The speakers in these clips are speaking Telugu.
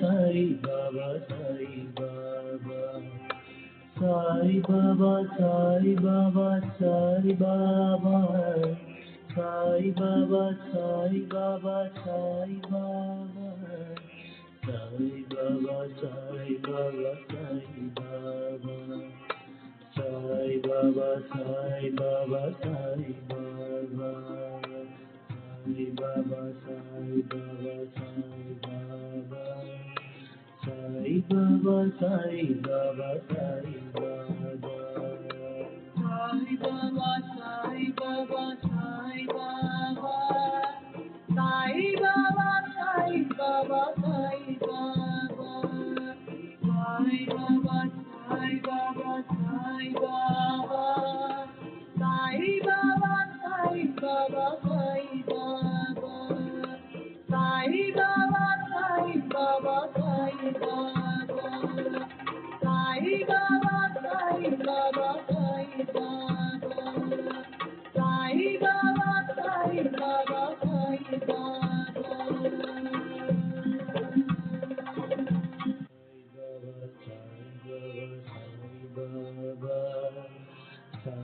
Sai Baba, Sai Baba. Sai Baba, Sai Baba, Sai Baba. Sai Baba, Sai Baba, Sai Baba. Sai Baba, Sai Baba, Sai Baba. Sai Baba, Sai Baba, Sai Baba. Sai Baba, Sai Baba, Sai Baba. Sai Baba, Sai Baba, Sai Baba. Sai Baba, Sai Baba, Sai Baba. Sai Baba, Sai Baba, Sai Baba. Sai Baba, Sai Baba, Sai Baba. Sai Baba, Sai Baba, Sai Baba. Sai Baba, Sai Baba, Sai Baba. Sai Baba, Sai Baba, Sai Baba. Sai Baba, Sai Baba, Sai Sai Baba, Sai Baba, Sai Baba.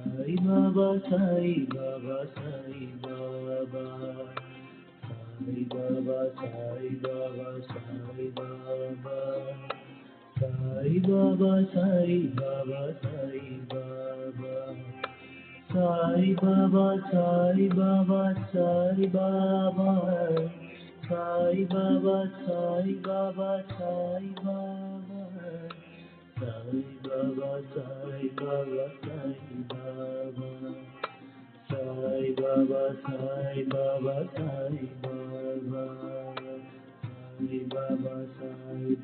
Sai Baba, Sai Baba, Sai Baba. Sai Baba, Sai Baba, Sai Baba. Sai Baba, Sai Baba, Sai Baba. Sai Baba, Sai Baba, Sai Baba. Sai Baba, Sai Baba, Sai Baba. Sai Baba, Sai Baba, Sai Baba. Sai Baba, Sai Baba, Sai Baba. Sai Baba, Sai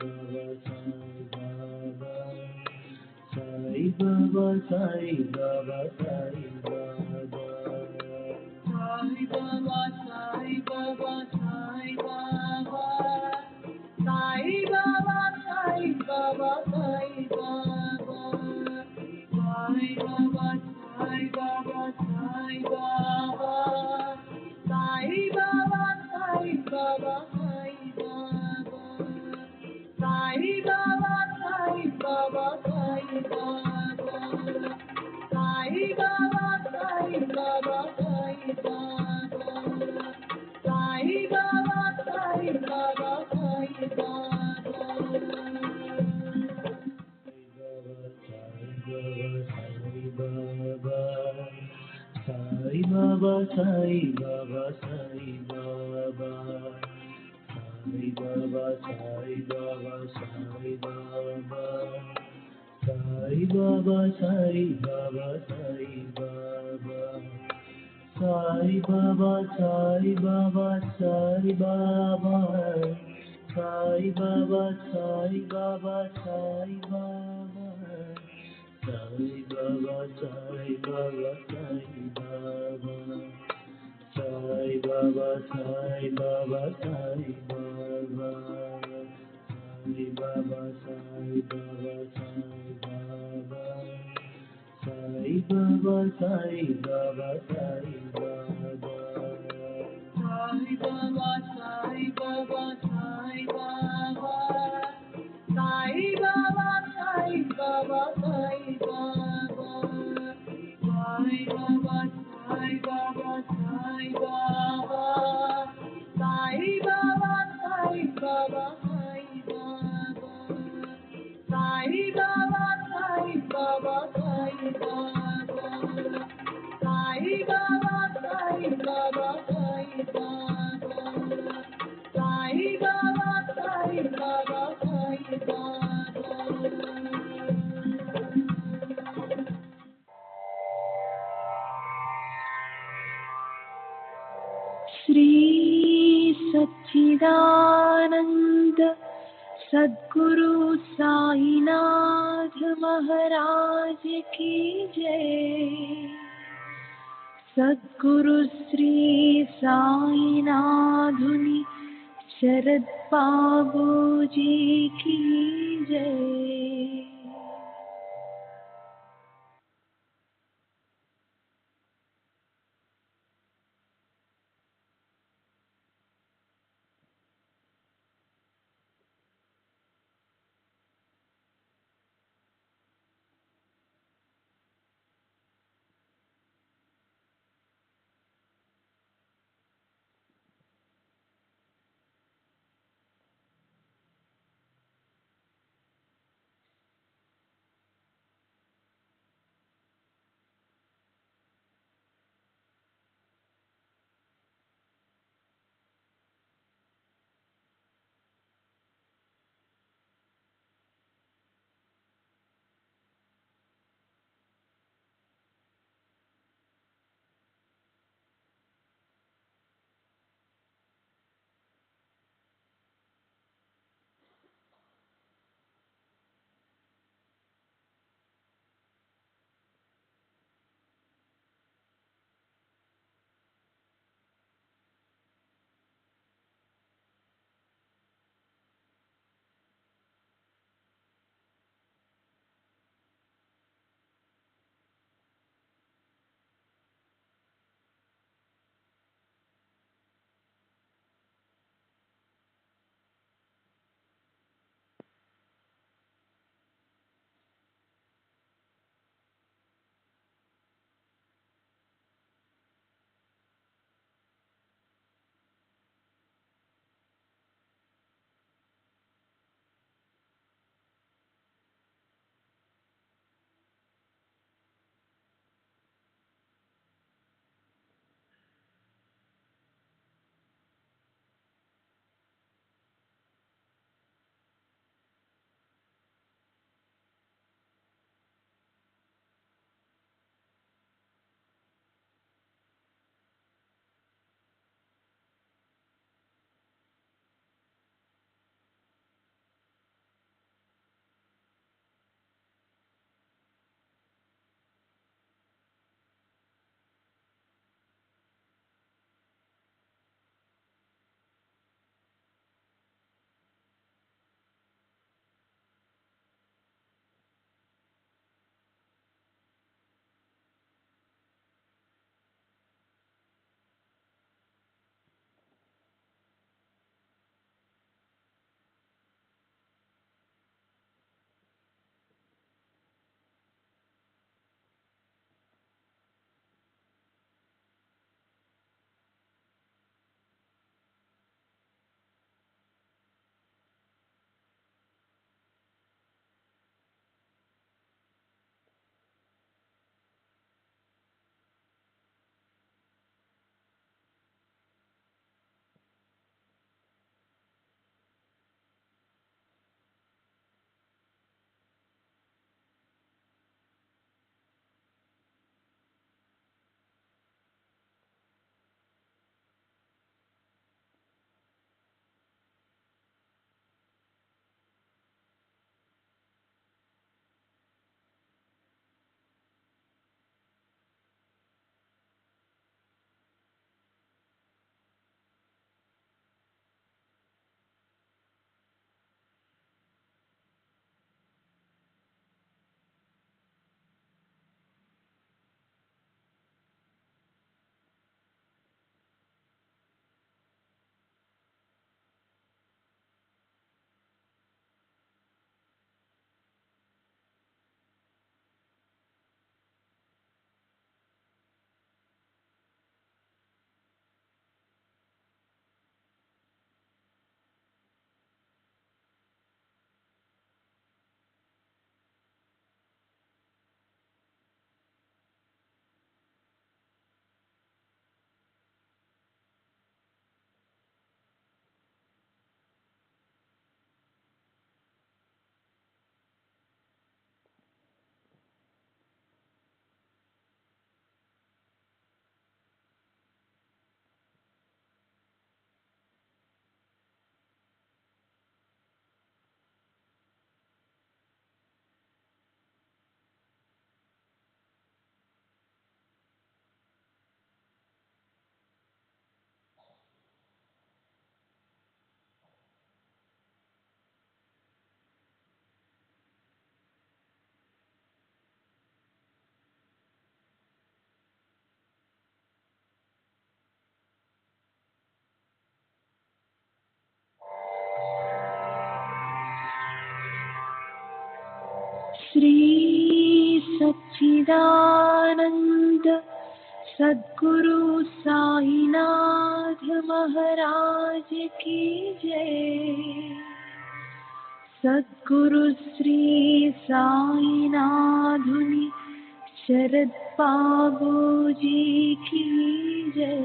Baba, Sai Baba. Sai Baba, Sai Baba, Sai Baba. Sai Baba, Sai Baba, Sai Baba. Sai Baba, Sai Baba, Sai Baba. Sai Baba, Sai Baba, Sai Baba. Sai Baba, Sai Baba, Sai Baba. Sai Baba, Sai Baba, Sai Baba. Sai Baba, Sai Baba, Sai Sai Baba, Sai Baba, Sai Baba. Sai Baba, Sai Baba, Sai Baba. Sai Baba, Sai Baba, Sai Baba. Sai Baba, Sai Baba, Sai Baba. Sai Baba, Sai Baba, Sai Baba. Sai Baba, Sai Baba, Sai Baba. Sai Baba, Sai Baba, Sai Baba. Sai Baba, Sai Baba, Sai Baba. Sai Baba, Sai Baba, Sai Baba. Sai Baba, Sai Baba, Sai Baba. Sai Baba, Sai Baba, Sai Baba. Sai Baba, Sai Baba, Sai Baba. Sai Baba, Sai Baba, Sai Baba. Sai Baba, Sai Baba, Sai Baba. Sai Baba, Sai Baba, Sai Baba. Sai Baba, Sai Baba, Sai Shri सच्चिदानंद सद्गुरु साईनाथ महाराज की जय। सद्गुरु श्री साईनाथुनि शरद बाबू जी की जय। श्री सच्चिदानंद सद्गुरु साईनाथ महाराज की जय। सद्गुरु श्री साईनाथुनि शरद बाबू जी की जय।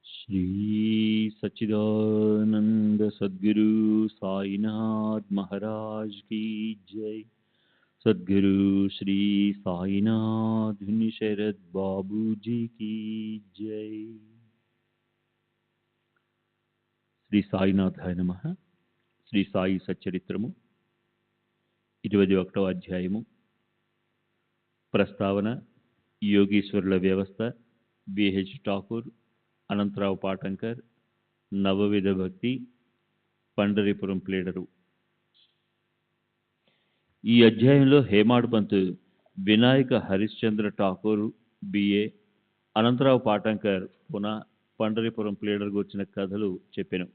श्री सच्चिदानंद सद्गुरु साईनाथ महाराज की जय। सद्गुरु श्री साईनाथ शरद बाबू जी की जय। శ్రీ సాయినాథాయ నమః. శ్రీ సాయి సచ్చరిత్రము 21వ అధ్యాయము. ప్రస్తావన: యోగీశ్వరుల వ్యవస్థ. బిహెచ్ ఠాకూర్, అనంతరావు పాటంకర్. నవవిధ భక్తి. పండరిపురం ప్లేడరు. ఈ అధ్యాయంలో హేమాడ్ పంత్ వినాయక హరిశ్చంద్ర ఠాకూర్ బిఏ, అనంతరావు పాటంకర్ పునః పండరిపురం ప్లేడర్ గురించిన కథలు చెప్పెను.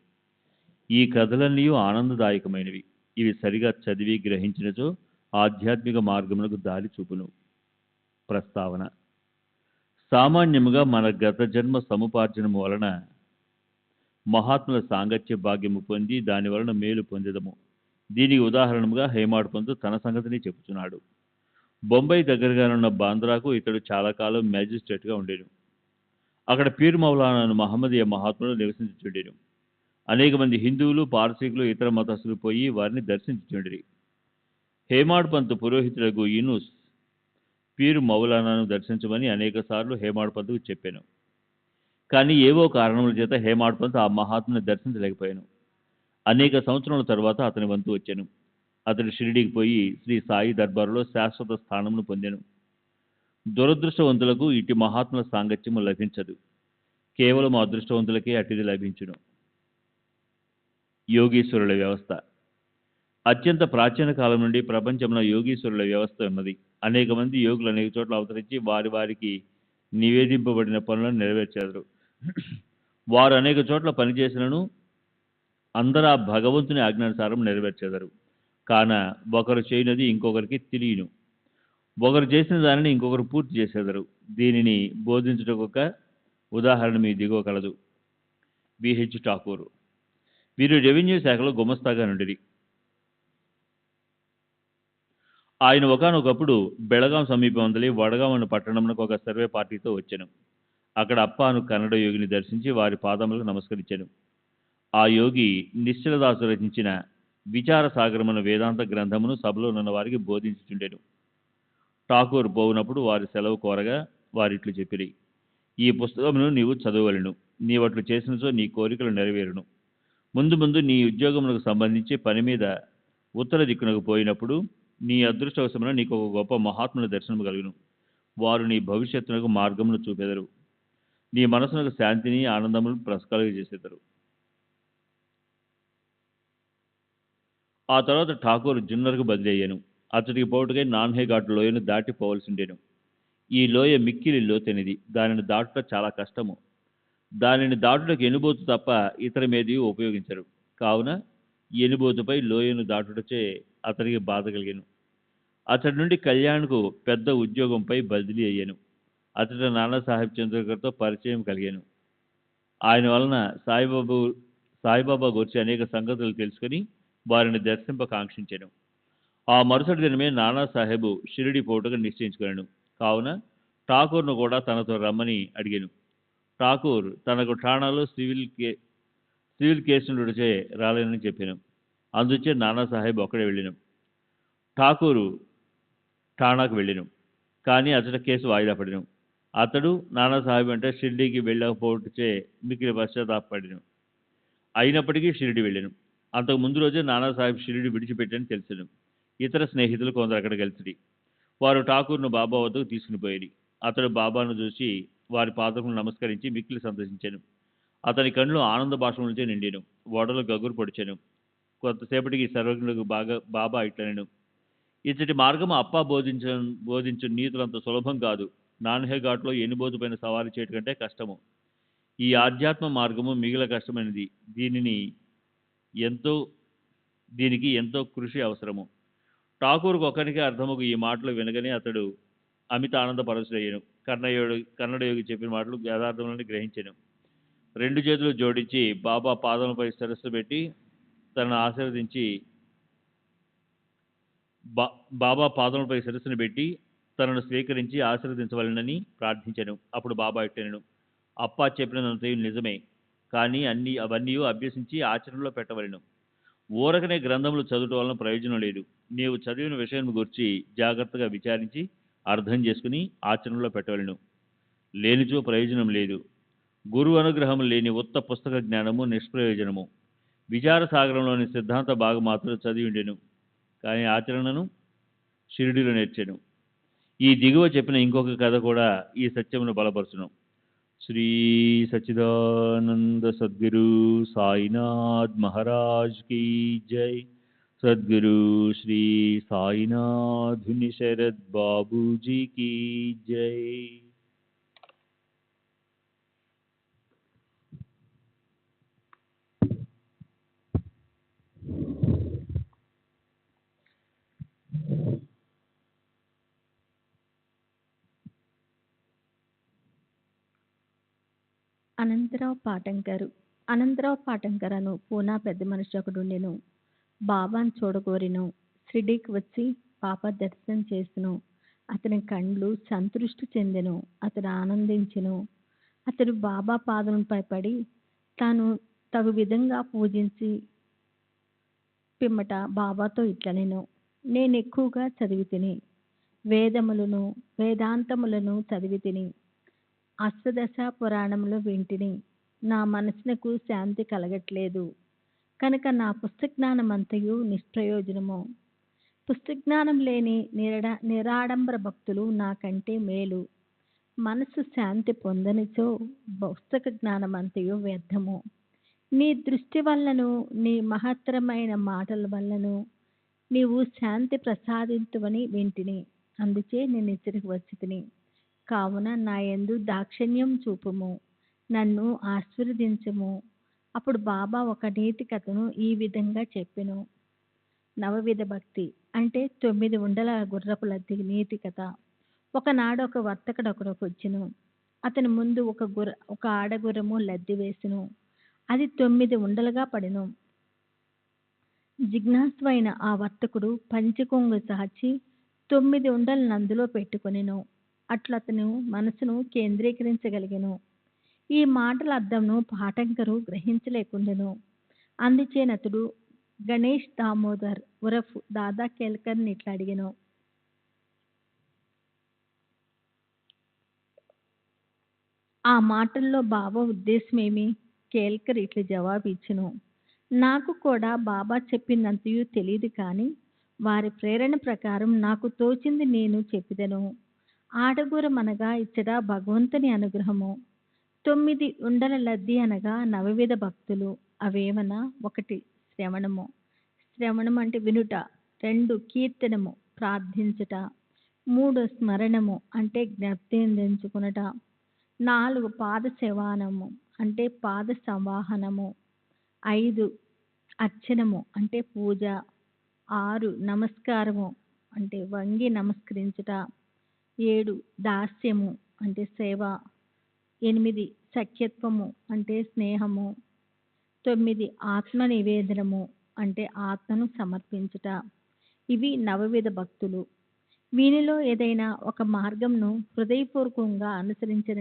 ఈ కథలన్నీ ఆనందదాయకమైనవి. ఇవి సరిగా చదివి గ్రహించినచో ఆధ్యాత్మిక మార్గములకు దారి చూపును. ప్రస్తావన: సామాన్యముగా మన గత జన్మ సముపార్జనము వలన మహాత్ముల సాంగత్య భాగ్యము పొంది దాని వలన మేలు పొందెదము. దీనికి ఉదాహరణముగా హేమాడ్ పంత్ తన సంగతిని చెబుతున్నాడు. బొంబాయి దగ్గరగానున్న బాంద్రాకు ఇతడు చాలా కాలం మ్యాజిస్ట్రేట్గా ఉండేను. అక్కడ పీర్ మౌలానాను మహమ్మదీయ మహాత్ములు నివసించుచుండెను. అనేక మంది హిందువులు, పారసీకులు, ఇతర మతస్థులు పోయి వారిని దర్శించుచుండిరి. హేమాడ్ పంత్ పురోహితులకు యూనుస్ పీర్ మౌలానాను దర్శించమని అనేక సార్లు హేమాడ్ పంత్కు చెప్పాను. కానీ ఏవో కారణముల చేత హేమాడ్ పంత్ ఆ మహాత్ముని దర్శించలేకపోయాను. అనేక సంవత్సరముల తర్వాత అతని వంతు వచ్చాను. అతడు షిరిడీకి పోయి శ్రీ సాయి దర్బారులో శాశ్వత స్థానమును పొందాను. దురదృష్టవంతులకు ఇటు మహాత్ముల సాంగత్యము లభించదు. కేవలం అదృష్టవంతులకే అటిది లభించును. యోగీశ్వరుల వ్యవస్థ. అత్యంత ప్రాచీన కాలం నుండి ప్రపంచంలో యోగీశ్వరుల వ్యవస్థ ఉన్నది. అనేక మంది యోగులు అనేక చోట్ల అవతరించి వారికి నివేదింపబడిన పనులను నెరవేర్చారు. వారు అనేక చోట్ల పనిచేసినను అందరూ ఆ భగవంతుని ఆజ్ఞానుసారం నెరవేర్చెదరు. కాన ఒకరు చేయనది ఇంకొకరికి తెలియను. ఒకరు చేసిన దానిని ఇంకొకరు పూర్తి చేసేదరు. దీనిని బోధించుటకు ఒక ఉదాహరణ మీ దిగువ కలదు. బిహెచ్ ఠాకూర్. వీరు రెవెన్యూ శాఖలో గుమస్తాగా నుండిరి. ఆయన ఒకానొకప్పుడు బెళగాం సమీపమందలి వడగాం అనే పట్టణమునకు ఒక సర్వే పార్టీతో వచ్చాను. అక్కడ అప్పాను కన్నడ యోగిని దర్శించి వారి పాదములకు నమస్కరించాను. ఆ యోగి నిశ్చలదాసు రచించిన విచార సాగరమున వేదాంత గ్రంథమును సభలో ఉన్న వారికి బోధించుచుండెను. ఠాకూర్ పోవునప్పుడు వారి సెలవు కోరగా వారిట్లు చెప్పిరి, ఈ పుస్తకమును నీవు చదవవలెను. నీవట్లు చేసినచో నీ కోరికలు నెరవేరును. ముందు ముందు నీ ఉద్యోగములకు సంబంధించి పని మీద ఉత్తర దిక్కునకు పోయినప్పుడు నీ అదృష్టవశమున నీకు ఒక గొప్ప మహాత్ముని దర్శనము కలుగును. వారు నీ భవిష్యత్తునకు మార్గమును చూపెదరు. నీ మనసునకు శాంతిని ఆనందమును కలుగజేసేదరు. ఆ తర్వాత ఠాకూర్ జున్నర్కు బదిలీ అయ్యాను. అతడికి పోటుకై నాన్హేఘాట్ లోయను దాటి పోవలసిండేను. ఈ లోయ మిక్కిలి లోతైనది. దానిని దాటుట చాలా కష్టము. దానిని దాటుటకు ఎనుబోతు తప్ప ఇతరమేది ఉపయోగించరు. కావున ఎనుబోతుపై లోయను దాటుటచే అతనికి బాధ కలిగాను. అతడి నుండి కళ్యాణ్కు పెద్ద ఉద్యోగంపై బదిలీ అయ్యాను. అతడి నానాసాహెబ్ చంద్రకర్తో పరిచయం కలిగాను. ఆయన వలన సాయిబాబా గురించి అనేక సంగతులు తెలుసుకుని వారిని దర్శింప కాంక్షించాను. ఆ మరుసటి దినమే నానాసాహెబు షిరిడి పోటుగా నిశ్చయించుకున్నాను. కావున ఠాకూర్ను కూడా తనతో రమ్మని అడిగాను. ఠాకూర్ తనకు ఠాణాలో సివిల్ కేసునుడిచే రాలేనని చెప్పాను. అందుచే నానాసాహెబ్ ఒక్కడే వెళ్ళాను. ఠాకూరు ఠాణాకు వెళ్ళాను. కానీ అతడి కేసు వాయిదా పడిను. అతడు నానాసాహెబ్ అంటే షిరిడీకి వెళ్ళకపోవటచే మిక్కిలి పశ్చాత్తాపపడిను. అయినప్పటికీ షిరిడి వెళ్ళాను. అంతకు ముందు రోజే నానాసాహెబ్ షిరిడి విడిచిపెట్టని తెలిసాను. ఇతర స్నేహితులు కొందరు అక్కడ కలిసి వారు ఠాకూర్ను బాబా వద్దకు తీసుకుని పోయి అతడు బాబాను చూసి వారి పాదములను నమస్కరించి మిక్కిలి సంతోషించాను. అతని కళ్ళు ఆనంద భాషములచే నిండాను. ఓడలు గగురు పొడిచాను. కొంతసేపటికి సర్వజ్ఞులకు బాబా ఇట్లనెను, ఇచ్చటి మార్గము అప్పా బోధించు నీతులంత సులభం కాదు. నాన్హేఘాట్లో ఎనుబోతు పైన సవారీ చేయటం కంటే కష్టము. ఈ ఆధ్యాత్మ మార్గము మిగిలిన కష్టమైనది. దీనికి ఎంతో కృషి అవసరము. ఠాకూర్కు ఒక్కరికే అర్థముకు ఈ మాటలు వినగానే అతడు అమిత ఆనంద పరవశుడయ్యాను. కన్నడ యోగి చెప్పిన మాటలు యథార్థములని గ్రహించాను. రెండు చేతులు జోడించి బాబా పాదములపై శిరస్సు పెట్టి తనను ఆశీర్వదించి బాబా పాదములపై శిరస్సును పెట్టి తనను స్వీకరించి ఆశీర్వదించవలనని ప్రార్థించాను. అప్పుడు బాబా ఇట్టెనెను, అప్పా చెప్పినంతయు నిజమే, కానీ అవన్నీ అభ్యసించి ఆచరణలో పెట్టవలెను. ఊరకనే గ్రంథములు చదువుట వలన ప్రయోజనం లేదు. నీవు చదివిన విషయం గురించి జాగ్రత్తగా విచారించి అర్థం చేసుకుని ఆచరణలో పెట్టవలెను. లేనిచో ప్రయోజనం లేదు. గురువు అనుగ్రహం లేని ఉత్త పుస్తక జ్ఞానము నిష్ప్రయోజనము. విచార సాగరంలోని సిద్ధాంత భాగం మాత్రం చదివి ఉండెను, కానీ ఆచరణను షిరిడీలో నేర్చాను. ఈ దిగువ చెప్పిన ఇంకొక కథ కూడా ఈ సత్యమును బలపరచును. శ్రీ సచ్చిదానంద సద్గురు సాయినాథ్ మహారాజ్ కీ జై. సద్గురు శ్రీ సాయినాథుని శరద్ బాబూజీ కీ జై. అనంతరావు పాటంకర్ అను పూనా పెద్ద మనిషి ఒకడుండెను. బాబాను చూడగోరెను. షిరిడీకి వచ్చి బాబా దర్శనం చేసెను. అతని కండ్లు సంతృష్టి చెందెను. అతడు ఆనందించెను. అతడు బాబా పాదములపై పడి తాను తగు విధంగా పూజించి పిమ్మట బాబాతో ఇట్లనెను, నేను ఎక్కువగా చదివి తిని వేదములను వేదాంతములను చదివి తిని అష్టదశ పురాణములు వింటిని, నా మనసునకు శాంతి కలగట్లేదు. కనుక నా పుస్తజ్ఞానం అంతయు నిష్ప్రయోజనము. పుస్తజ్ఞానం లేని నిరాడంబర భక్తులు నాకంటే మేలు. మనసు శాంతి పొందనిచో పుస్తక జ్ఞానం అంతయు వ్యర్థము. నీ దృష్టి వల్లను నీ మహత్తరమైన మాటల వల్లను నీవు శాంతి ప్రసాదింతువని వింటిని, అందుచే నేను ఇచ్చటికి వచ్చి తిని. కావున నా యందు దాక్షిణ్యం చూపుము, నన్ను ఆశీర్వదించము. అప్పుడు బాబా ఒక నీతి కథను ఈ విధంగా చెప్పెను. నవవిధ భక్తి అంటే 9 ఉండల గుర్రపు లద్ది నీతి కథ. ఒకనాడు ఒక వర్తకుడు ఒకడికి వచ్చెను. అతని ముందు ఒక ఆడగుర్రము లద్ది వేసెను. అది 9 ఉండలుగా పడెను. జిజ్ఞాసువైన ఆ వర్తకుడు పంచకొంగు సాచి 9 ఉండలను అందులో పెట్టుకొనెను. అట్లు అతను మనసును కేంద్రీకరించగలిగెను. ఈ మాటల అర్థంను పాఠంకరు గ్రహించలేకుండెను. అందుచేనతడు గణేష్ దామోదర్ ఉరఫ్ దాదా కేల్కర్ని ఇట్లా అడిగెను. ఆ మాటల్లో బాబా ఉద్దేశమేమి? కేల్కర్ ఇట్లా జవాబు ఇచ్చెను. నాకు కూడా బాబా చెప్పినంతయు తెలియదు, కానీ వారి ప్రేరణ ప్రకారం నాకు తోచింది నేను చెప్పిదను. ఆడగురం అనగా ఇచ్చట భగవంతుని అనుగ్రహము. 9 ఉండల లద్ది అనగా నవవిధ భక్తులు. అవేమనా? 1 శ్రవణము. శ్రవణం అంటే వినుట. 2 కీర్తనము ప్రార్థించుట. 3 స్మరణము అంటే జ్ఞప్తించుకునుట. 4 పాద సేవానము అంటే పాద సంవాహనము. 5 అర్చనము అంటే పూజ. 6 నమస్కారము అంటే వంగి నమస్కరించుట. 7 దాస్యము అంటే సేవ. 8 సఖ్యత్వము అంటే స్నేహము. 9 ఆత్మ నివేదనము అంటే ఆత్మను సమర్పించుట. ఇవి నవవిధ భక్తులు. వీనిలో ఏదైనా ఒక మార్గంను హృదయపూర్వకంగా అనుసరించిన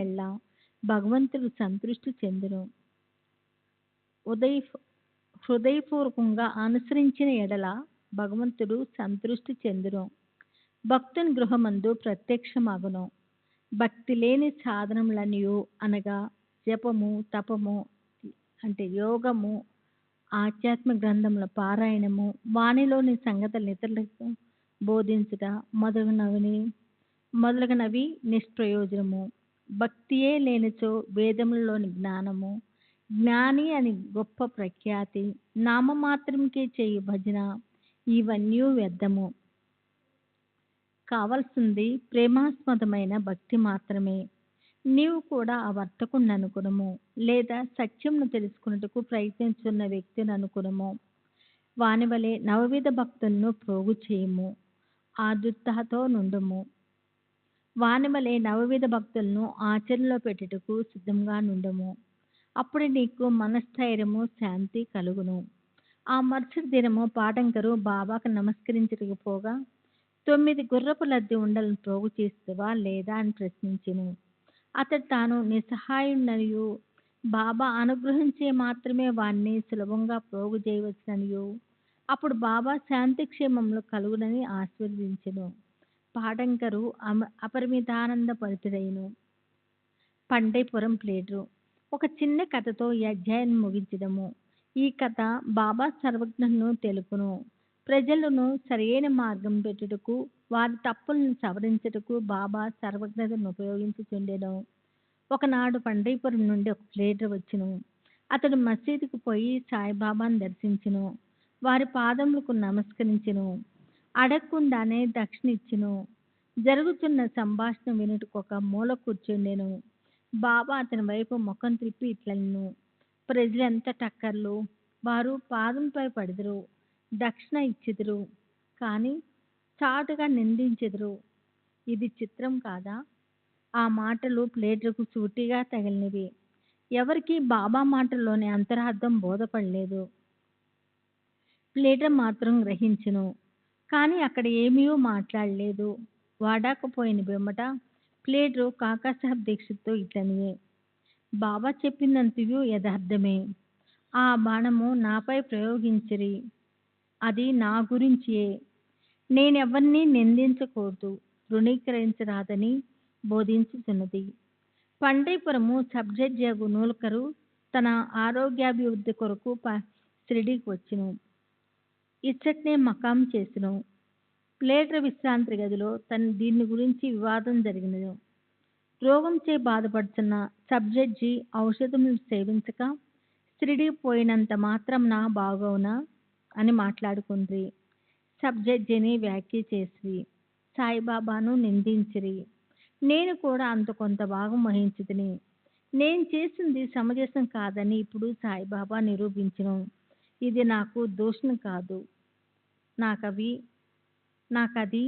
ఎడల భగవంతుడు సంతృష్టి చెందును. హృదయపూర్వకంగా అనుసరించిన ఎడల భగవంతుడు సంతృష్టి చెందును. భక్తుని గృహమందు ప్రత్యక్షమగును. భక్తి లేని సాధనములనియు అనగా జపము, తపము అంటే యోగము, ఆధ్యాత్మ గ్రంథముల పారాయణము, వానిలోని సంగతులను ఇతరులకు బోధించుట మొదలగునవి నిష్ప్రయోజనము. భక్తియే లేనిచో వేదములలోని జ్ఞానము, జ్ఞాని అని గొప్ప ప్రఖ్యాతి, నామమాత్రంకే చేయు భజన ఇవన్నీ వ్యర్థము. కావలసింది ప్రేమాస్పదమైన భక్తి మాత్రమే. నీవు కూడా ఆ వర్తకుడిని అనుకునము, లేదా సత్యంను తెలుసుకున్నట్టుకు ప్రయత్నించున్న వ్యక్తిని అనుకునము. వాని వలె నవవిధ భక్తులను ప్రోగు చేయము, ఆదుర్తతో నుండుము. వాని వలె నవవిధ భక్తులను ఆచరణలో పెట్టుటకు సిద్ధంగా నుండము. అప్పుడు నీకు మనస్థైర్యము, శాంతి కలుగును. ఆ మరుసటి దినము పాఠంకరు బాబాకు నమస్కరించడానికి పోగా 9 గుర్రపు లద్ది ఉండలను ప్రోగు చేస్తావా లేదా అని ప్రశ్నించెను. అతడు తాను నిస్సహాయుడనియు బాబా అనుగ్రహించే మాత్రమే వాణ్ణి సులభంగా ప్రోగు చేయవచ్చుననియు, అప్పుడు బాబా శాంతి క్షేమములు కలుగునని ఆశీర్వదించెను. పాఠంకరు అపరిమితానందభరితుడైను. పండైపురం ప్లేడరు. ఒక చిన్న కథతో ఈ అధ్యాయాన్ని ముగించదము. ఈ కథ బాబా సర్వజ్ఞతను తెలుపును. ప్రజలను సరియైన మార్గం పెట్టుటకు, వారి తప్పులను సవరించుటకు బాబా సర్వజ్ఞతను ఉపయోగించుచుండెను. ఒకనాడు పండైపురం నుండి ఒక ప్లేడర్ వచ్చెను. అతడు మసీదుకు పోయి సాయిబాబాను దర్శించెను. వారి పాదములకు నమస్కరించెను. అడగకుండానే దక్షిణ ఇచ్చెను. జరుగుతున్న సంభాషణ వినుటకు ఒక మూల కూర్చుండెను. బాబా అతని వైపు ముఖం త్రిప్పి ఇట్లనెను, ప్రజలంతా టక్కర్లు, వారు పాదంపై పడెదరు, దక్షిణ ఇచ్చెదరు, కానీ చాటుగా నిందించెదరు. ఇది చిత్రం కాదా? ఆ మాటలు ప్లేడర్కు సూటిగా తగిలినవి. ఎవరికీ బాబా మాటల్లోని అంతరార్థం బోధపడలేదు. ప్లేడర్ మాత్రం గ్రహించెను, కానీ అక్కడ ఏమీ మాట్లాడలేదు. వాడాకపోయిన పిమ్మట ప్లేడరు కాకాసాహెబ్ దీక్షిత్తో ఇట్లనియే: బాబా చెప్పిందంతయు యథార్థమే. ఆ బాణము నాపై ప్రయోగించిరి, అది నా గురించియే. నేనెవ్వరినీ నిందించకూడదు, తృణీకరించరాదని బోధించుతున్నది. పండరీపురము సబ్ జడ్జియగు నూల్కరు తన ఆరోగ్యాభివృద్ధి కొరకు షిరిడీకి వచ్చెను. ఇచ్చట్నే మకాం చేసెను. ప్లేడర్ విశ్రాంతి గదిలో దీని గురించి వివాదం జరిగినది. రోగంచే బాధపడుతున్న సబ్ జడ్జి ఔషధములు సేవించక షిరిడీ పోయినంత మాత్రంన బాగవునా అని మాట్లాడుకుండ్రి. సబ్ జడ్జిని వ్యాఖ్య చేసిరి, సాయిబాబాను నిందించిరి. నేను కూడా అంత కొంత భాగం వహించితిని. నేను చేసింది సమంజసం కాదని ఇప్పుడు సాయిబాబా నిరూపించెను. ఇది నాకు దూషణ కాదు, నాకది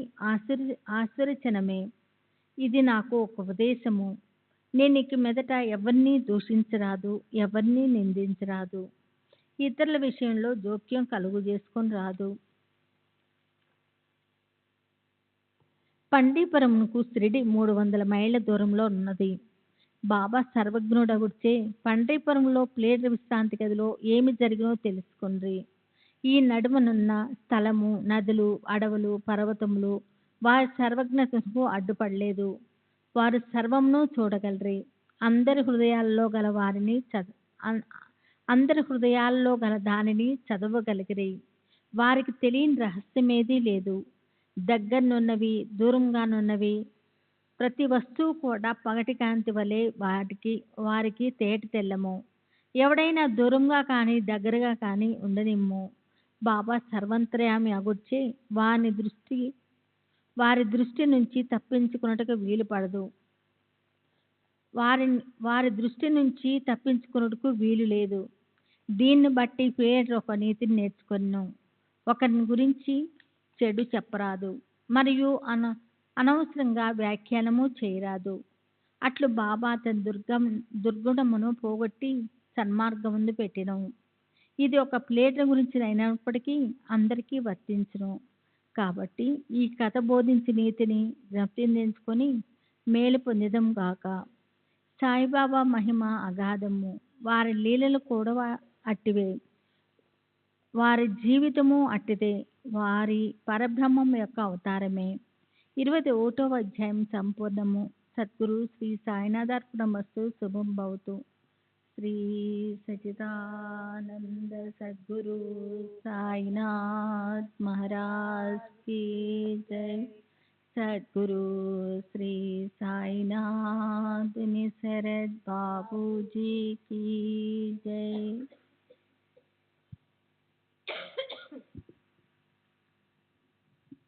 ఆశ్చర్యచనమే. ఇది నాకు ఒక ఉపదేశము. నేను ఇక మీదట ఎవరినీ దూషించరాదు, ఎవరినీ నిందించరాదు, ఇతరుల విషయంలో జోక్యం కలుగు చేసుకొని రాదు. పండీపురమునకు షిరిడి 300 మైళ్ళ దూరంలో ఉన్నది. బాబా సర్వజ్ఞుడగుచే పండరీపురంలో ప్లేడర్ విశ్రాంతి గదిలో ఏమి జరిగినో తెలుసుకొండ్రి. ఈ నడుమనున్న స్థలము, నదులు, అడవులు, పర్వతములు వారి సర్వజ్ఞతకు అడ్డుపడలేదు. వారు సర్వమును చూడగలరి. అందరి హృదయాల్లో గల దానిని చదవగలిగిరి. వారికి తెలియని రహస్యమేదీ లేదు. దగ్గరనున్నవి, దూరంగానున్నవి ప్రతి వస్తువు కూడా పగటి కాంతి వలె వారికి తేట తెల్లము. ఎవడైనా దూరంగా కానీ దగ్గరగా కానీ ఉండనిమ్ము, బాబా సర్వంతర్యామి అగుర్చే వారి దృష్టి నుంచి తప్పించుకున్నట్టుకు వీలు పడదు. వారి దృష్టి నుంచి తప్పించుకున్నట్టుకు వీలు లేదు. దీన్ని బట్టి ప్లేడర్ ఒక నీతిని నేర్చుకొనెను: ఒకరిని గురించి చెడు చెప్పరాదు, మరియు అనవసరంగా వ్యాఖ్యానము చేయరాదు. అట్లు బాబా తన దుర్గుణమును పోగొట్టి సన్మార్గమందు పెట్టెను. ఇది ఒక ప్లేడర్ గురించి అయినప్పటికీ అందరికీ వర్తించును. కాబట్టి ఈ కథ బోధించి నీతిని జ్ఞప్తించుకొని మేలు పొందిదం గాక. సాయిబాబా మహిమ అగాధము, వారి లీలలు కూడా అట్టివే, వారి జీవితము అట్టిదే, వారి పరబ్రహ్మం యొక్క అవతారమే. 21వ అధ్యాయం సంపూర్ణము. సద్గురు శ్రీ సాయినాథార్పణమస్తు. శుభం భవతు. శ్రీ సచిదానంద సద్గురు సాయినాథ్ మహారాజ్ की जय. सद्गुरु श्री साईनाथ निसरद बाबू जी की जय.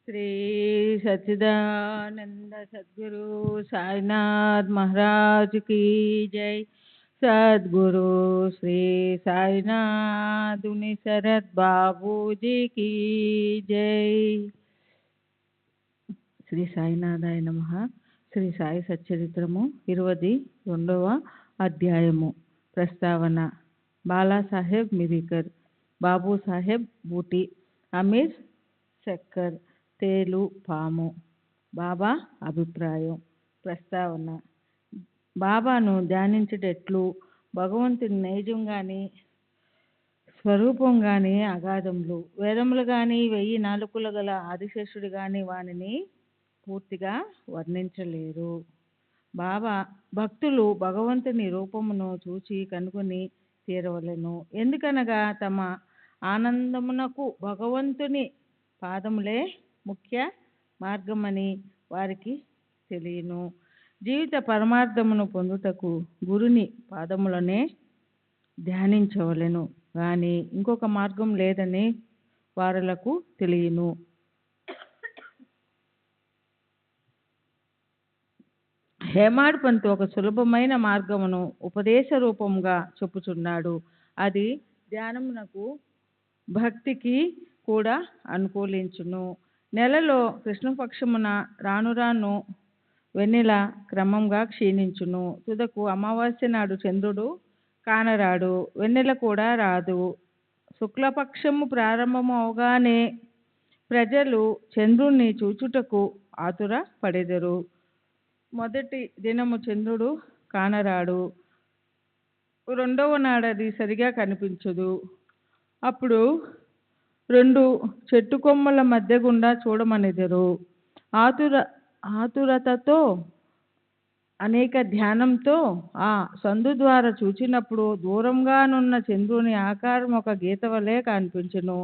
श्री सच्चिदानंद सद्गुरु साईनाथ महाराज की जय. सद्गुरु श्री साईनाथ निसरद बाबू जी की जय. శ్రీ సాయినాథాయ నమః. శ్రీ సాయి సచ్చరిత్రము 22వ అధ్యాయము. ప్రస్తావన. బాలాసాహెబ్ మిరికర్, బాబూ సాహెబ్ బూటి, అమీర్ శక్కర్, తేలు పాము. బాబా అభిప్రాయం. ప్రస్తావన. బాబాను ధ్యానించుటెట్లు? భగవంతుని నైజం గాని స్వరూపం గాని అగాధములు. వేదములు గాని 1000 నాలుకలు గల ఆదిశేషుడు గాని వానిని పూర్తిగా వర్ణించలేరు. బాబా భక్తులు భగవంతుని రూపమును చూచి కనుగొని తీరవలెను. ఎందుకనగా తమ ఆనందమునకు భగవంతుని పాదములే ముఖ్య మార్గమని వారికి తెలియను. జీవిత పరమార్థమును పొందుటకు గురుని పాదములనే ధ్యానించవలెను కానీ ఇంకొక మార్గం లేదని వారలకు తెలియను. హేమాడ్ పంతు ఒక సులభమైన మార్గమును ఉపదేశ రూపంగా చెప్పుచున్నాడు. అది ధ్యానమునకు భక్తికి కూడా అనుకూలించును. నెలలో కృష్ణపక్షమున రాను రాను వెన్నెల క్రమంగా క్షీణించును. తుదకు అమావాస్య నాడు చంద్రుడు కానరాడు, వెన్నెల కూడా రాదు. శుక్లపక్షము ప్రారంభము అవగానే ప్రజలు చంద్రుణ్ణి చూచుటకు ఆతుర పడెదరు. మొదటి దినము చంద్రుడు కానరాడు, రెండవ నాడది సరిగా కనిపించదు. అప్పుడు రెండు చెట్టు కొమ్మల మధ్య గుండా చూడమనిదరు. ఆతురతతో అనేక ధ్యానంతో ఆ సందు ద్వారా చూచినప్పుడు దూరంగానున్న చంద్రుని ఆకారం ఒక గీత వలె కనిపించును.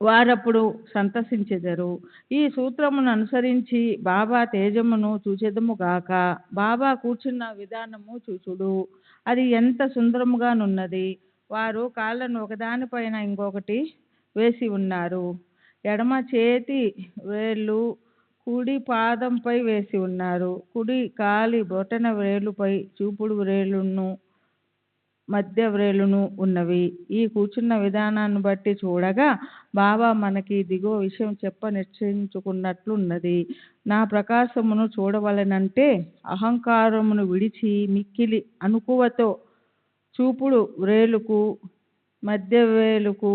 వారప్పుడు సంతసించెదరు. ఈ సూత్రమును అనుసరించి బాబా తేజమును చూచెదము గాక. బాబా కూర్చున్న విధానము చూచుడు, అది ఎంత సుందరముగానున్నది. వారు కాళ్ళను ఒకదానిపైన ఇంకొకటి వేసి ఉన్నారు. ఎడమ చేతి వేళ్ళు కుడి పాదంపై వేసి ఉన్నారు. కుడి కాలి బొటన వేలుపై చూపుడు వ్రేలును మధ్య వ్రేలును ఉన్నవి. ఈ కూర్చున్న విధానాన్ని బట్టి చూడగా బాబా మనకి దిగువ విషయం చెప్ప నిశ్చయించుకున్నట్లున్నది. నా ప్రకాశమును చూడవలెనంటే అహంకారమును విడిచి మిక్కిలి అనుకువతో చూపుడు వ్రేలుకు మధ్య వేలుకు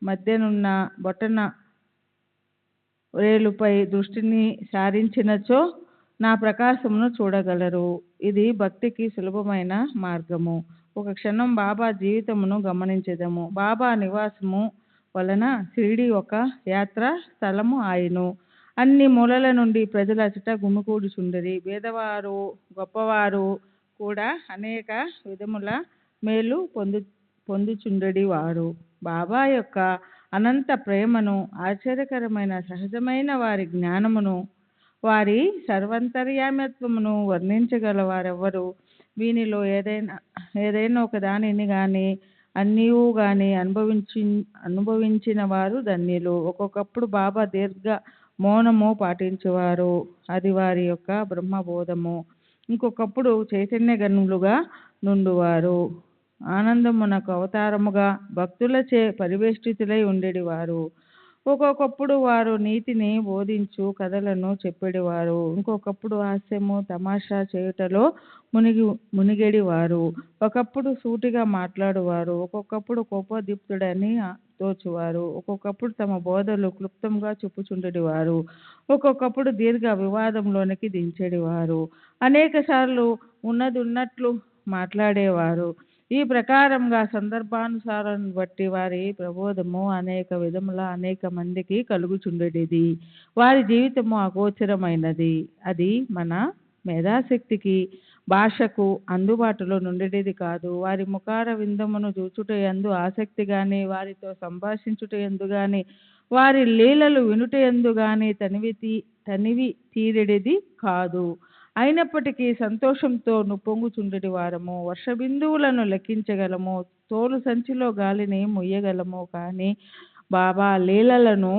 మధ్యనున్న బొటన వేలుపై దృష్టిని సారించినచో నా ప్రకాశమును చూడగలరు. ఇది భక్తికి సులభమైన మార్గము. ఒక క్షణం బాబా జీవితమును గమనించెదము. బాబా నివాసము వలన షిరిడి ఒక యాత్రా స్థలము ఆయను. అన్ని మూలల నుండి ప్రజలు అచట గుమికూడుచుండిరి. పేదవారు గొప్పవారు కూడా అనేక విధముల మేలు పొందుచుండెడి వారు. బాబా యొక్క అనంత ప్రేమను, ఆశ్చర్యకరమైన సహజమైన వారి జ్ఞానమును, వారి సర్వంతర్యామ్యత్వమును వర్ణించగల వారెవ్వరు? వీనిలో ఏదైనా ఒక దానిని గాని అన్నీయూ గాని అనుభవించిన వారు ధన్యులు. ఒక్కొక్కప్పుడు బాబా దీర్ఘ మౌనము పాటించేవారు, అది వారి యొక్క బ్రహ్మబోధము. ఇంకొకప్పుడు చైతన్య గనులుగా నుండువారు, ఆనందమునకు అవతారముగా భక్తులచే పరివేష్టితులై ఉండేవారు. ఒక్కొక్కప్పుడు వారు నీతిని బోధించు కథలను చెప్పేవారు. ఇంకొకప్పుడు హాస్యము తమాషా చేయుటలో మునిగేడివారు. ఒకప్పుడు సూటిగా మాట్లాడువారు, ఒక్కొక్కప్పుడు కోపోద్రిక్తుడని తోచువారు. ఒక్కొక్కప్పుడు తమ బోధలు క్లుప్తంగా చెప్పుచుండేవారు, ఒక్కొక్కప్పుడు దీర్ఘ వివాదంలోనికి దించేడివారు. అనేక సార్లు ఉన్నది ఉన్నట్లు మాట్లాడేవారు. ఈ ప్రకారంగా సందర్భానుసారాన్ని బట్టి వారి ప్రబోధము అనేక విధముల అనేక మందికి కలుగుచుండేది. వారి జీవితము అగోచరమైనది. అది మన మేధాశక్తికి భాషకు అందుబాటులో నుండేది కాదు. వారి ముఖార విందమును చూచుటయందు ఆసక్తి గాని, వారితో సంభాషించుటయందు గాని, వారి లీలలు వినుటయందు గాని తనివి తీరెడిది కాదు. అయినప్పటికీ సంతోషంతో నుప్పొంగుచుండెడి వారము. వర్షబిందువులను లెక్కించగలము, తోలు సంచిలో గాలిని మొయ్యగలము, కానీ బాబా లీలలను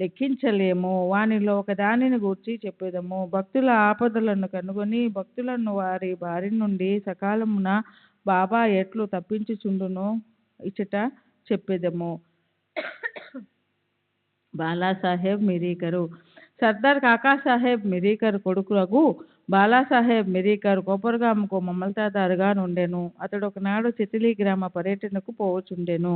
లెక్కించలేము. వానిలో ఒక దానిని గూర్చి చెప్పేదము. భక్తుల ఆపదలను కనుగొని భక్తులను వారి బారి నుండి సకాలమున బాబా ఎట్లు తప్పించుచుండునో ఇచ్చట చెప్పేదము. బాలాసాహెబ్ మిరీకరు. సర్దార్ కాకాసాహెబ్ మిరీకర్ కొడుకులకు బాలాసాహెబ్ మిరీకర్ కోపర్గాముకు మమల్తాదారుగా నుండెను. అతడు ఒకనాడు చితిలి గ్రామ పర్యటనకు పోవచుండెను.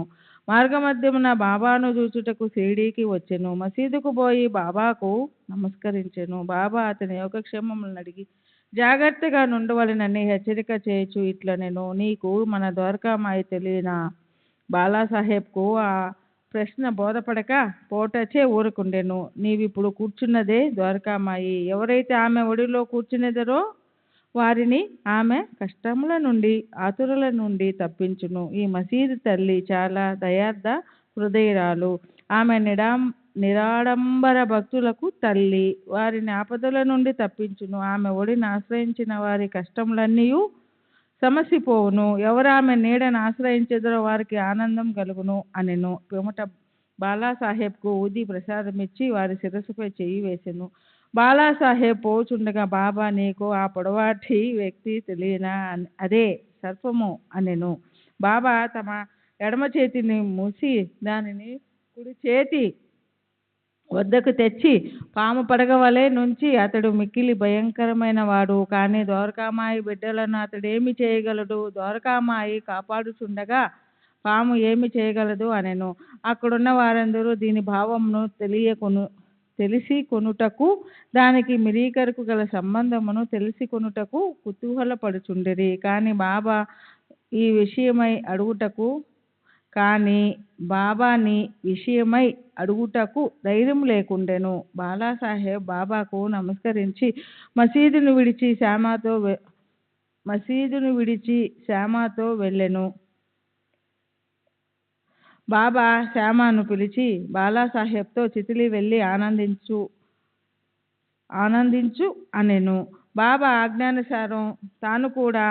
మార్గమధ్యమున బాబాను చూచుటకు షిరిడీకి వచ్చెను. మసీదుకు పోయి బాబాకు నమస్కరించెను. బాబా అతని యోగక్షేమములను అడిగి జాగ్రత్తగా నుండవలెనని హెచ్చరిక చేయుచు ఇట్లనెను, నీకు మన ద్వారకామాయి తెలియనా? బాలాసాహెబ్కు ఆ ప్రశ్న బోధపడక పోటచే ఊరుకుండెను. నీవిప్పుడు కూర్చున్నదే ద్వారకామాయి. ఎవరైతే ఆమె ఒడిలో కూర్చునేదరో వారిని ఆమె కష్టముల నుండి ఆతురల నుండి తప్పించును. ఈ మసీదు తల్లి చాలా దయార్థ హృదయురాలు. ఆమె నిరాడంబర భక్తులకు తల్లి. వారిని ఆపదల నుండి తప్పించును. ఆమె ఒడిని ఆశ్రయించిన వారి కష్టములన్నీయు సమసిపోవును. ఎవరు ఆమె నీడను ఆశ్రయించెదరో వారికి ఆనందం కలుగును అనెను. పిమ్మట బాలాసాహెబ్కు ఊది ప్రసాదమిచ్చి వారి శిరస్సుపై చెయ్యి వేసెను. బాలాసాహెబ్ పోచుండగా బాబా, నీకు ఆ పొడవాటి వ్యక్తి తెలియనా? అదే సర్పము అనెను. బాబా తమ ఎడమ చేతిని మూసి దానిని కుడి చేతి వద్దకు తెచ్చి పాము పడగ వలె నుంచి, అతడు మిక్కిలి భయంకరమైన వాడు, కానీ ద్వారకామాయి బిడ్డలను అతడేమి చేయగలడు? ద్వారకామాయి కాపాడుచుండగా పాము ఏమి చేయగలదు అనెను. అక్కడున్న వారందరూ దీని భావమును తెలిసి కొనుటకు దానికి మిరీకరుకు గల సంబంధమును తెలిసి కొనుటకు కుతూహలపడుచుండిరి. కానీ బాబాని విషయమై అడుగుటకు ధైర్యం లేకుండెను. బాలాసాహెబ్ బాబాకు నమస్కరించి మసీదును విడిచి శ్యామాతో వెళ్ళెను. బాబా శ్యామాను పిలిచి బాలాసాహెబ్తో చితిలి వెళ్ళి ఆనందించు అనెను. బాబా ఆజ్ఞానుసారం తాను కూడా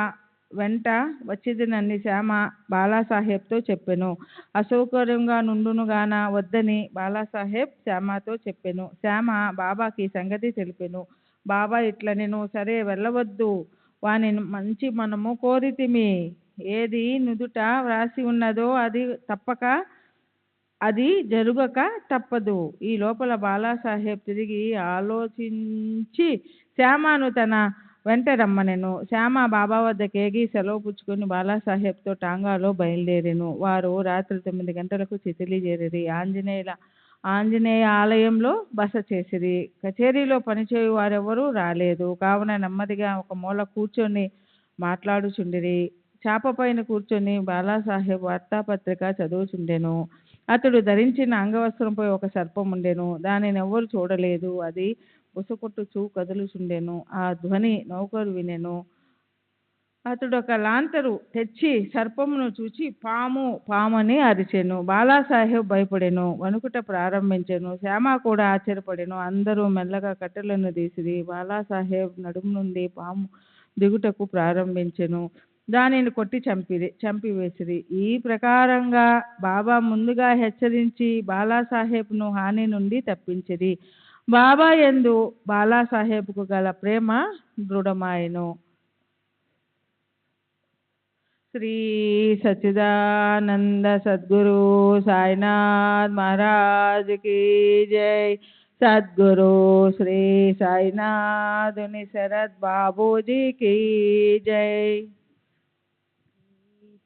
వెంట వచ్చిదినని శ్యామ బాలాసాహెబ్తో చెప్పెను. అసౌకర్యంగా నుండునుగాన వద్దని బాలాసాహెబ్ శ్యామతో చెప్పెను. శ్యామ బాబాకి సంగతి తెలిపెను. బాబా ఇట్లనెను, సరే వెళ్ళవద్దు, వాని మంచి మనము కోరితిమి. ఏది నుదుట వ్రాసి ఉన్నదో అది జరుగక తప్పదు. ఈ లోపల బాలాసాహెబ్ తిరిగి ఆలోచించి శ్యామను తన వెంట రమ్మనెను. శ్యామ బాబా వద్దకేగి సెలవు పుచ్చుకొని బాలాసాహెబ్తో టాంగాలో బయలుదేరెను. వారు రాత్రి 9 గంటలకు చితిలి చేరిరి. ఆంజనేయ ఆలయంలో బస చేసిరి. కచేరీలో పనిచేయు వారెవరూ రాలేదు. కావున నెమ్మదిగా ఒక మూల కూర్చొని మాట్లాడుచుండిరి. చాప పైన కూర్చొని బాలాసాహెబ్ వార్తాపత్రిక చదువుచుండెను. అతడు ధరించిన అంగవస్త్రంపై ఒక సర్పం ఉండెను. దానిని ఎవ్వరు చూడలేదు. అది బుసకొట్టుచూ కదులుచుండెను. ఆ ధ్వని నౌకరు వినెను. అతడు ఒక లాంతరు తెచ్చి సర్పమును చూచి పామని అరిచెను. బాలాసాహెబ్ భయపడెను, వణుకుట ప్రారంభించెను. శ్యామ కూడా ఆశ్చర్యపడెను. అందరూ మెల్లగా కట్టెలను తీసిరి. బాలాసాహెబ్ నడుము నుండి పాము దిగుటకు ప్రారంభించెను. దానిని కొట్టి చంపివేసిరి. ఈ ప్రకారంగా బాబా ముందుగా హెచ్చరించి బాలాసాహెబ్ను హాని నుండి తప్పించిరి. బాబా యందు బాలాసాహెబ్కు గల ప్రేమ దృఢమాయెను. శ్రీ సచ్చిదానంద సద్గురు సాయినాథ్ మహారాజ్ की जय. सद्गुरु श्री साईनाथ शरद बाबूजी की जय.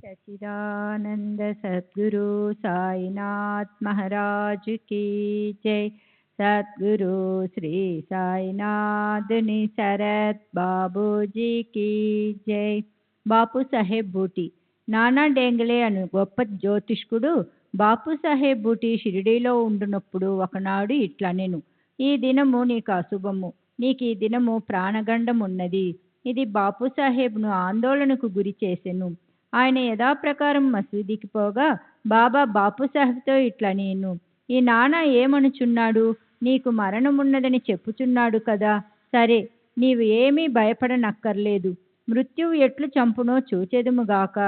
सच्चिदानंद सद्गुरु साईनाथ महाराज की जय. सद्गुरु श्री साईनाथ शरद बाबूजी की जय. బాపుసాహెబ్ బూటి. నానా డేంగలే అను గొప్ప జ్యోతిష్కుడు బాపుసాహెబ్ బూటి షిరిడీలో ఉండునప్పుడు ఒకనాడు ఇట్లనెను, ఈ దినము నీకు అశుభము, నీకు ఈ దినము ప్రాణగండమున్నది. ఇది బాపుసాహెబ్ను ఆందోళనకు గురి చేసెను. ఆయన యథాప్రకారం మసీదుకి పోగా బాపుసాహెబ్తో ఇట్లనేను, ఈ నానా ఏమనుచున్నాడు, నీకు మరణమున్నదని చెప్పుచున్నాడు కదా, సరే నీవు ఏమీ భయపడనక్కర్లేదు, మృత్యువు ఎట్లు చంపునో చూచెదముగాక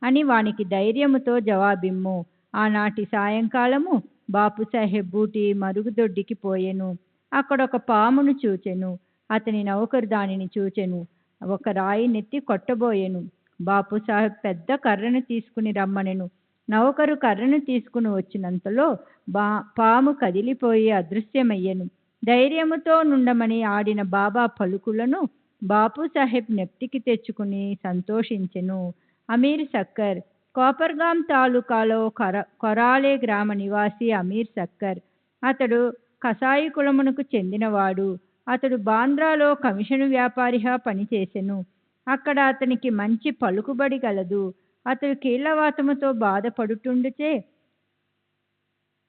అని వానికి ధైర్యముతో జవాబిమ్ము. ఆనాటి సాయంకాలము బాపుసాహెబ్ బూటి మరుగుదొడ్డికి పోయెను. అక్కడొక పామును చూచెను. అతని నౌకరు దానిని చూచెను. ఒక రాయి నెత్తి కొట్టబోయెను. బాపుసాహెబ్ పెద్ద కర్రను తీసుకుని రమ్మనెను. నౌకరు కర్రను తీసుకుని వచ్చినంతలో పాము కదిలిపోయి అదృశ్యమయ్యెను. ధైర్యముతో నుండమని ఆడిన బాబా పలుకులను బాపుసాహెబ్ నెప్తికి తెచ్చుకుని సంతోషించెను. అమీర్ సక్కర్. కోపర్గాం తాలూకాలో కొరాలే గ్రామ నివాసి అమీర్ సక్కర్. అతడు కసాయి కులమునకు చెందినవాడు. అతడు బాంద్రాలో కమిషను వ్యాపారిగా పనిచేసెను. అక్కడ అతనికి మంచి పలుకుబడి గలదు. అతడు కీళ్లవాతముతో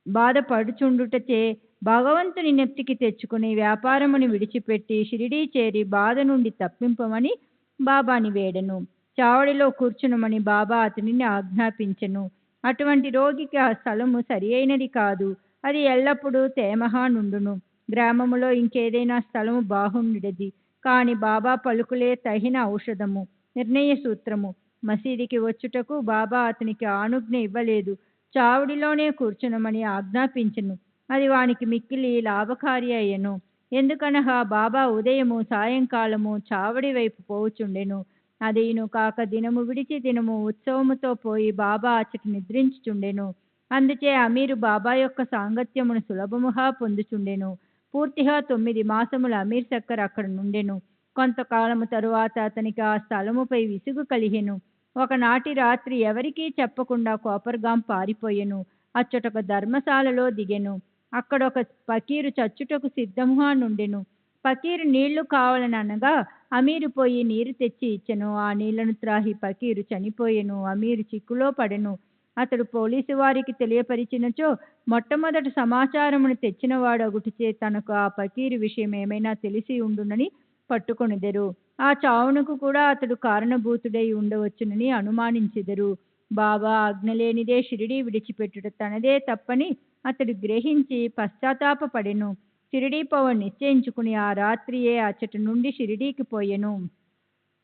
బాధపడుచుండుటచే భగవంతుని నెప్తికి తెచ్చుకుని వ్యాపారమును విడిచిపెట్టి షిరిడీ చేరి బాధ నుండి తప్పింపమని బాబాని వేడెను. చావడిలో కూర్చునమని బాబా అతనిని ఆజ్ఞాపించెను. అటువంటి రోగికి ఆ స్థలము సరి అయినది కాదు. అది ఎల్లప్పుడూ తేమగా నుండును. గ్రామములో ఇంకేదైనా స్థలము బాగుండేది. కాని బాబా పలుకులే తగిన ఔషధము, నిర్ణయ సూత్రము. మసీదికి వచ్చుటకు బాబా అతనికి ఆనుజ్ఞ ఇవ్వలేదు. చావుడిలోనే కూర్చునమని ఆజ్ఞాపించెను. అది వానికి మిక్కిలి లాభకారి అయ్యెను. ఎందుకనగా బాబా ఉదయము సాయంకాలము చావడి వైపు పోవుచుండెను. అదేను కాక దినము విడిచి దినము ఉత్సవముతో పోయి బాబా అచ్చట నిద్రించుచుండెను. అందుచే అమీరు బాబా యొక్క సాంగత్యమును సులభముగా పొందుచుండెను. పూర్తిగా 9 మాసములు అమీర్ సక్కర్ అక్కడ నుండెను. కొంతకాలము తరువాత అతనికి ఆ స్థలముపై విసుగు కలిగెను. ఒకనాటి రాత్రి ఎవరికీ చెప్పకుండా కోపర్గాం పారిపోయెను. అచ్చటొక ధర్మశాలలో దిగెను. అక్కడ ఒక పకీరు చచ్చుటకు సిద్ధముగా నుండెను. పకీరు నీళ్లు కావాలనగా అమీరు పోయి నీరు తెచ్చి ఇచ్చెను. ఆ నీళ్లను త్రాగి పకీరు చనిపోయెను. అమీరు చిక్కులో పడెను. అతడు పోలీసు వారికి తెలియపరిచినచో మొట్టమొదటి సమాచారమును తెచ్చినవాడొకటిచే తనకు ఆ పకీరు విషయం ఏమైనా తెలిసి ఉండునని పట్టుకొనిదెరు. ఆ చావునకు కూడా అతడు కారణభూతుడై ఉండవచ్చునని అనుమానించెదరు. బాబా ఆజ్ఞ లేనిదే షిరిడీ విడిచిపెట్టుట తనదే తప్పని అతడు గ్రహించి పశ్చాత్తాపపడెను. షిరిడీ పోవ నిశ్చయించుకుని ఆ రాత్రియే అచ్చట నుండి షిరిడీకి పోయెను.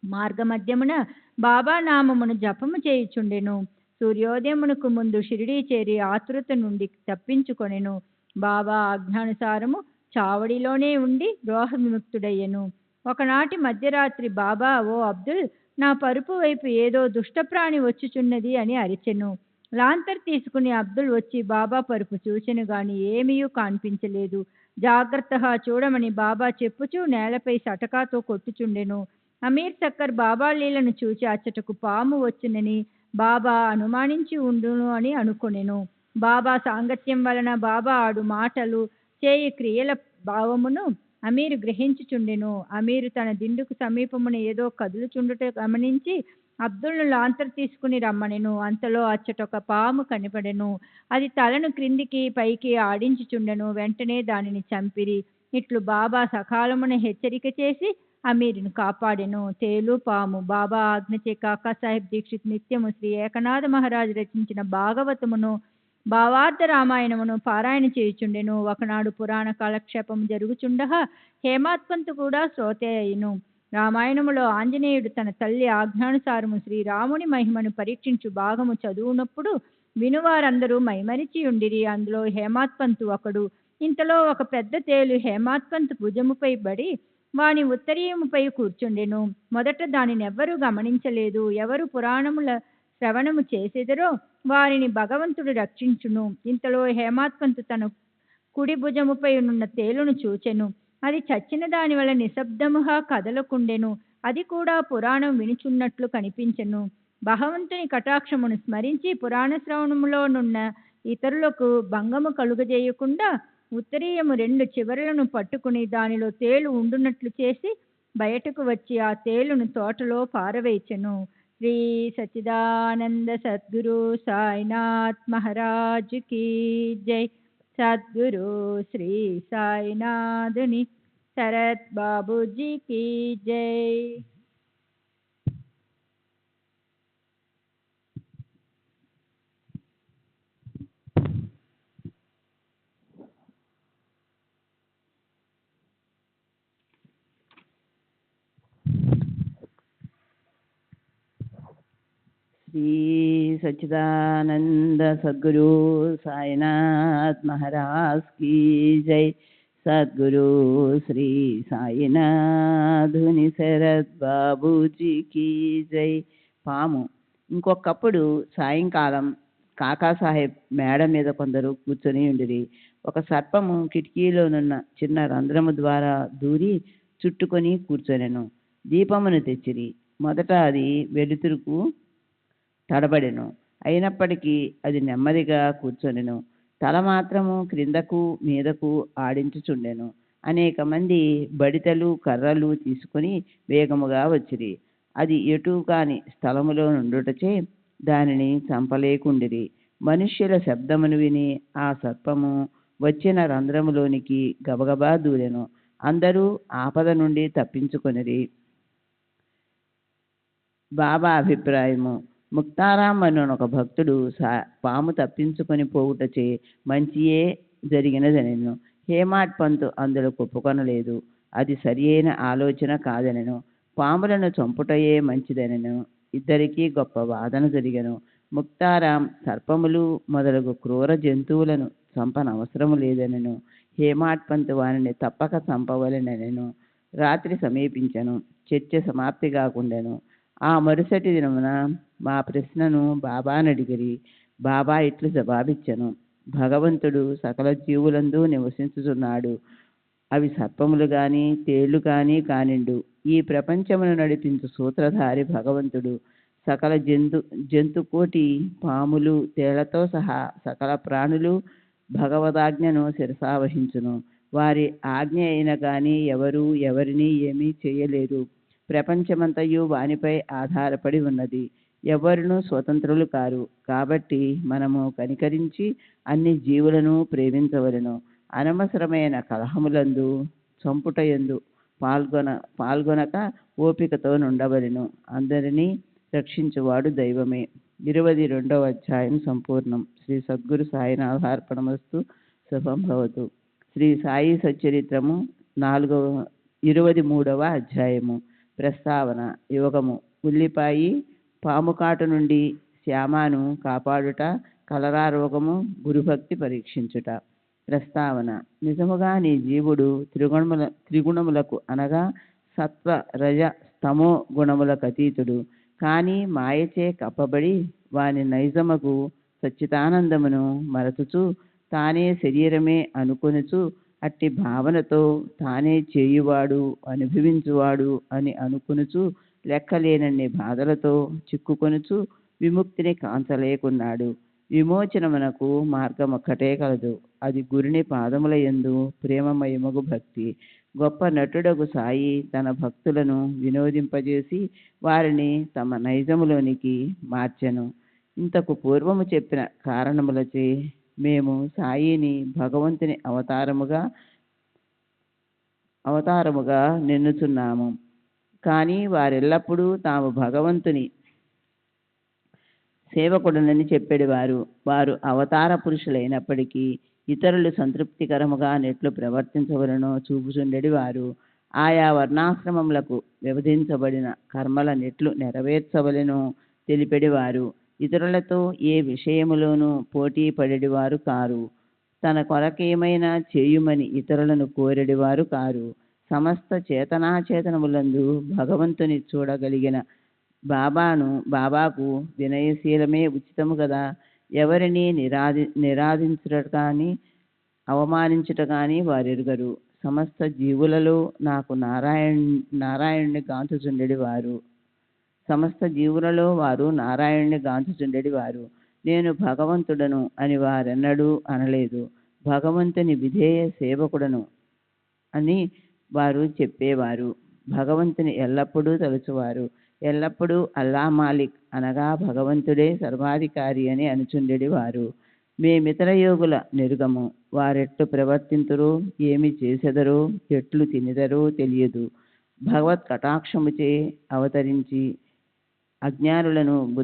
మార్గమధ్యమున బాబా నామమును జపము చేయుచుండెను. సూర్యోదయమునకు ముందు షిరిడీ చేరి ఆతృత నుండి తప్పించుకొనెను. బాబా ఆజ్ఞానుసారము చావడిలోనే ఉండి రోహ విముక్తుడయ్యెను. ఒకనాటి మధ్యరాత్రి బాబా, ఓ అబ్దుల్, నా పరుపు వైపు ఏదో దుష్టప్రాణి వచ్చుచున్నది అని అరిచెను. లాంతర్ తీసుకుని అబ్దుల్ వచ్చి బాబా పరుపు చూచెను గాని ఏమీయూ కనిపించలేదు. జాగ్రత్తగా చూడమని బాబా చెప్పుచూ నేలపై సటకాతో కొట్టుచుండెను. అమీర్ సక్కర్ బాబా లీలను చూచి అచ్చటకు పాము వచ్చునని బాబా అనుమానించి ఉండును అని అనుకొనెను. బాబా సాంగత్యం వలన బాబా ఆడు మాటలు చేయి క్రియల భావమును అమీరు గ్రహించుచుండెను. అమీరు తన దిండుకు సమీపమున ఏదో కదులుచుండుట గమనించి అబ్దుల్ను లాంతర్ తీసుకుని రమ్మనెను. అంతలో అచ్చటొక పాము కనిపడెను. అది తలను క్రిందికి పైకి ఆడించుచుండెను. వెంటనే దానిని చంపిరి. ఇట్లు బాబా సకాలమున హెచ్చరిక చేసి అమీరును కాపాడెను. తేలు పాము. బాబా ఆజ్ఞచే కాకాసాహెబ్ దీక్షిత్ నిత్యము శ్రీ ఏకనాథ మహారాజు రచించిన భాగవతమును భావార్థ రామాయణమును పారాయణ చేయుచుండెను. ఒకనాడు పురాణ కాలక్షేపము జరుగుచుండగా హేమాత్పంతు కూడా శ్రోతే అయ్యను. రామాయణములో ఆంజనేయుడు తన తల్లి ఆజ్ఞానుసారము శ్రీరాముని మహిమను పరీక్షించు భాగము చదువునప్పుడు వినువారందరూ మైమరిచి ఉండిరి. అందులో హేమాత్పంతు ఒకడు. ఇంతలో ఒక పెద్ద తేలు హేమాత్పంతు భుజముపై బడి వాని ఉత్తరీయముపై కూర్చుండెను. మొదట దానినెవ్వరూ గమనించలేదు. ఎవరు పురాణముల శ్రవణము చేసెదరో వారిని భగవంతుడు రక్షించును. ఇంతలో హేమాత్పంతు తన కుడి భుజముపై ఉన్న తేలును చూచెను. అది చచ్చిన దాని వల్ల నిశ్శబ్దముగా కదలకుండెను. అది కూడా పురాణం వినుచున్నట్లు కనిపించెను. భగవంతుని కటాక్షమును స్మరించి పురాణ శ్రవణములోనున్న ఇతరులకు భంగము కలుగజేయకుండా ఉత్తరీయము 2 చివరలను పట్టుకుని దానిలో తేలు ఉండునట్లు చేసి బయటకు వచ్చి ఆ తేలును తోటలో పారవేచెను. శ్రీ సచ్చిదానంద సద్గురు సాయినాథ్ మహారాజ్ కీ జై. సద్గురు శ్రీ సాయినాథుని శరత్ బాబూజీ కీ జై. श्री सच्चिदानंद सद्गुरु साईनाथ महाराज की जय. सद्गुरु श्री సాయినాథుని శరత్ బాబూజీకి జై. పాము. ఇంకొకప్పుడు సాయంకాలం కాకాసాహెబ్ మేడ మీద కొందరు కూర్చొని ఉండిరి. ఒక సర్పము కిటికీలోనున్న చిన్న రంధ్రము ద్వారా దూరి చుట్టుకొని కూర్చొనెను. దీపమును తెచ్చిరి. మొదట అది వెలుతురుకు తడబడెను. అయినప్పటికీ అది నెమ్మదిగా కూర్చొనెను. తల మాత్రము క్రిందకు మీదకు ఆడించుచుండెను. అనేక మంది బడితలు కర్రలు తీసుకొని వేగముగా వచ్చిరి. అది ఎటు కాని స్థలములో నుండుటచే దానిని చంపలేకుండిరి. మనుష్యుల శబ్దమును విని ఆ సర్పము వచ్చిన రంధ్రములోనికి గబగబా దూరెను. అందరూ ఆపద నుండి తప్పించుకొనిరి. బాబా అభిప్రాయము. ముక్తారాం అను ఒక భక్తుడు పాము తప్పించుకొని పోవుటచే మంచియే జరిగినదనెను. హేమాడ్ పంతు అందులో ఒప్పుకొనలేదు. అది సరి అయిన ఆలోచన కాదనెను. పాములను చంపుటయే మంచిదనెను. ఇద్దరికీ గొప్ప వాదన జరిగెను. ముక్తారాం సర్పములు మొదలగు క్రూర జంతువులను చంపనవసరము లేదనెను. హేమాడ్ పంతు వారిని తప్పక చంపవలెననెను. రాత్రి సమీపించెను. చర్చ సమాప్తి కాకుండెను. ఆ మరుసటి దినమున మా ప్రశ్నను బాబానడిగిరి. బాబా ఇట్లు జవాబిచ్చెను. భగవంతుడు సకల జీవులందు నివసించుచున్నాడు. అవి సర్పములు గాని తేళ్లు గాని కానిండు. ఈ ప్రపంచమును నడిపించు సూత్రధారి భగవంతుడు. సకల జంతుకోటి పాములు తేళ్లతో సహా సకల ప్రాణులు భగవదాజ్ఞను శిరసావహించును. వారి ఆజ్ఞ అయిన కానీ ఎవరు ఎవరిని ఏమీ చేయలేరు. ప్రపంచమంతయు వానిపై ఆధారపడి ఉన్నది. ఎవరునూ స్వతంత్రులు కారు. కాబట్టి మనము కనికరించి అన్ని జీవులను ప్రేమించవలెను. అనవసరమైన కలహములందు చంపుటయందు పాల్గొనక ఓపికతో నుండవలెను. అందరినీ రక్షించువాడు దైవమే. 22వ అధ్యాయం సంపూర్ణం. శ్రీ సద్గురు సాయినాథార్పణమస్తు. శుభం భవతు. శ్రీ సాయి సచ్చరిత్రము 23వ అధ్యాయము. ప్రస్తావన. యోగము. ఉల్లిపాయి పాముకాటు నుండి శ్యామాను కాపాడుట, కలరా రోగము, గురుభక్తి పరీక్షించుట. ప్రస్తావన. నిజముగా నీ జీవుడు త్రిగుణములకు అనగా సత్వ రజ స్తమో గుణములకు అతీతుడు. కానీ మాయచే కప్పబడి వాని నైజముకు సచ్చిదానందమును మరచుచు తానే శరీరమే అనుకొనుచు అట్టి భావనతో తానే చేయువాడు అనుభవించువాడు అని అనుకొనుచు లెక్కలేనన్ని బాధలతో చిక్కుకొనుచు విముక్తిని కాంచలేకున్నాడు. విమోచనమునకు మార్గం ఒక్కటే కలదు. అది గురుని పాదముల యందు ప్రేమమయముగు భక్తి. గొప్ప నటుడగు సాయి తన భక్తులను వినోదింపజేసి వారిని తమ నైజములోనికి మార్చెను. ఇంతకు పూర్వము చెప్పిన కారణములచే మేము సాయిని భగవంతుని అవతారముగా నెన్నుచున్నాము. కానీ వారెల్లప్పుడూ తాము భగవంతుని సేవకుడనని చెప్పేవారు. వారు అవతార పురుషులైనప్పటికీ ఇతరులు సంతృప్తికరముగా నెట్లు ప్రవర్తించవలనో చూపుచుండెడి వారు. ఆయా వర్ణాశ్రమములకు విభజించబడిన కర్మల నెట్లు నెరవేర్చవలెనో తెలిపెడివారు. ఇతరులతో ఏ విషయములోనూ పోటీ పడేవారు కారు. తన కొరకేమైనా చేయుమని ఇతరులను కోరెడివారు కారు. సమస్త చేతనాచేతనములందు భగవంతుని చూడగలిగిన బాబాకు వినయశీలమే ఉచితము కదా. ఎవరిని నిరాధించుట కానీ అవమానించుట కానీ వారెరుగరు. సమస్త జీవులలో నాకు నారాయణుని గాంచుచుండెడి వారు నారాయణుని గాంచుచుండెడి వారు. నేను భగవంతుడను అని వారెన్నడూ అనలేదు. భగవంతుని విధేయ సేవకుడను అని వారు చెప్పేవారు. భగవంతుని ఎల్లప్పుడూ తలుచువారు. ఎల్లప్పుడూ అల్లా మాలిక్ అనగా భగవంతుడే సర్వాధికారి అని అనుచుండెడి వారు. మేమితర యోగుల నెరుగము. వారెట్లు ప్రవర్తింతురో, ఏమి చేసెదరో, ఎట్లు తినిదరో తెలియదు. భగవత్ కటాక్షముచే అవతరించి అజ్ఞానులను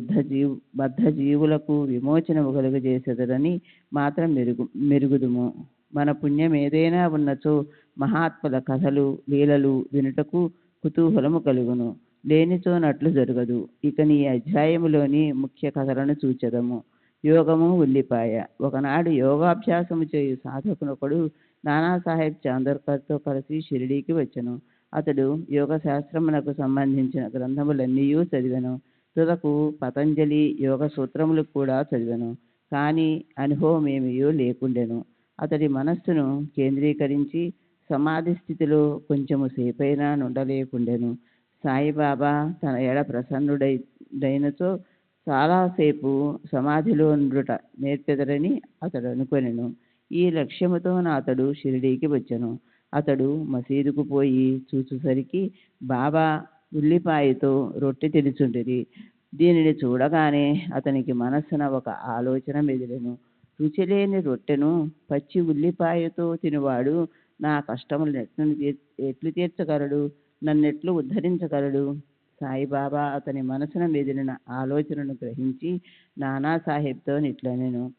బద్ధ జీవులకు విమోచనము కలుగజేసెదరని మాత్రం మెరుగుదుము. మన పుణ్యం ఏదైనా ఉన్నచో మహాత్ముల కథలు లీలలు వినుటకు కుతూహలము కలుగును. లేనిచోనట్లు జరగదు. ఇక నీ అధ్యాయములోని ముఖ్య కథలను చూచెదము. యోగము. ఉల్లిపాయ. ఒకనాడు యోగాభ్యాసము చేయు సాధకునొకడు నానాసాహెబ్ చాందోర్కర్తో కలిసి షిరిడీకి వచ్చెను. అతడు యోగ శాస్త్రమునకు సంబంధించిన గ్రంథములన్నీ చదివెను. తుదకు పతంజలి యోగ సూత్రములు కూడా చదివెను. కానీ అనుభవమేమియో లేకుండెను. అతడి మనస్సును కేంద్రీకరించి సమాధి స్థితిలో కొంచెము సేపైనా నుండలేకుండెను. సాయిబాబా తన ఎడ ప్రసన్నుడైనచో చాలాసేపు సమాధిలో నుండుట నేర్పెదరని అతడు అనుకొనెను. ఈ లక్ష్యముతో అతడు షిరిడీకి వచ్చెను. అతడు మసీదుకు పోయి చూచుసరికి బాబా ఉల్లిపాయతో రొట్టె తెరిచుండిరి. దీనిని చూడగానే అతనికి మనస్సున ఒక ఆలోచన మెదిలెను. రుచిలేని రొట్టెను పచ్చి ఉల్లిపాయతో తినువాడు నా కష్టములు ఎట్లు తీర్చగలడు, నన్నెట్లు ఉద్ధరించగలడు? సాయిబాబా అతని మనసున మెదిలిన ఆలోచనను గ్రహించి నానాసాహెబ్తో నిట్లనెను.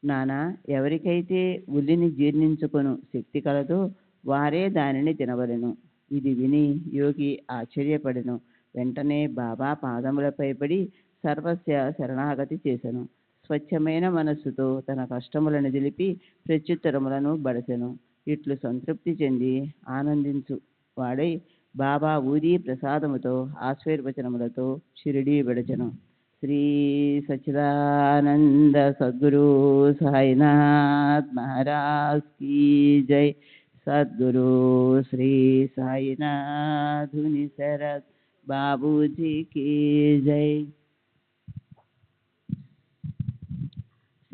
నానా, ఎవరికైతే ఉల్లిని జీర్ణించుకొను శక్తి కలదో వారే దానిని తినవలెను. ఇది విని యోగి ఆశ్చర్యపడెను. వెంటనే బాబా పాదములపై పడి సర్వస్య శరణాగతి చేసెను. స్వచ్ఛమైన మనస్సుతో తన కష్టములను దిలిపి ప్రత్యుత్తరములను బడసెను. ఇట్లు సంతృప్తి చెంది ఆనందించు వాడై బాబా ఊది ప్రసాదముతో ఆశీర్వచనములతో షిరిడీ విడచెను. శ్రీ సచ్చిదానంద సద్గురు సాయినాథ్ మహారాజ్ కీ జై. సద్గురు శ్రీ సాయినాథుని శరత్ బాబూజీ కీ జై.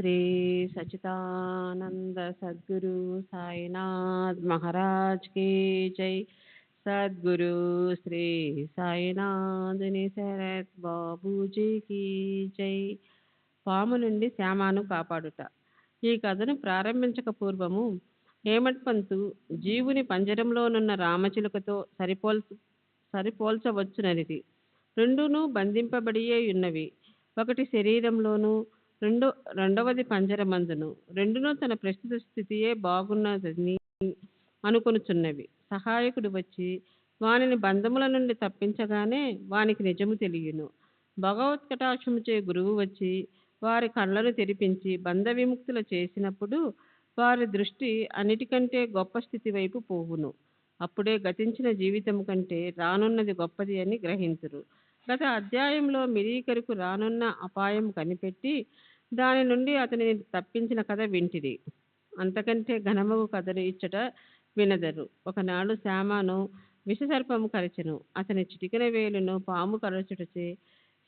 శ్రీ సచిదానంద సద్గురు సాయినాథ్ మహారాజ్ కి జై. సద్గురు శ్రీ సాయినాథుని శరత్ బాబూజీకి జై. పాము నుండి శ్యామను కాపాడుట. ఈ కథను ప్రారంభించక పూర్వము హేమట్ పంతు జీవుని పంజరంలోనున్న రామచిలుకతో సరిపోల్చవచ్చుననిది. రెండును బంధింపబడియే ఉన్నవి. ఒకటి శరీరంలోను, రెండవది పంజరమందును. రెండును తన ప్రస్తుత స్థితియే బాగున్నదని అనుకొనుచున్నవి. సహాయకుడు వచ్చి వానిని బంధముల నుండి తప్పించగానే వానికి నిజము తెలియను. భగవత్ కటాక్షముచే గురువు వచ్చి వారి కళ్ళను తెరిపించి బంధ విముక్తులు చేసినప్పుడు వారి దృష్టి అన్నిటికంటే గొప్ప స్థితి వైపు పోవును. అప్పుడే గతించిన జీవితం కంటే రానున్నది గొప్పది అని గ్రహింతురు. గత అధ్యాయంలో మిరీకరుకు రానున్న అపాయం కనిపెట్టి దాని నుండి అతనిని తప్పించిన కథ వింటిది. అంతకంటే ఘనమగు కథను ఇచ్చట వినదరు. ఒకనాడు శ్యామను విషసర్పము కరచెను. అతని చిటికెన వేలును పాము కరచుటచే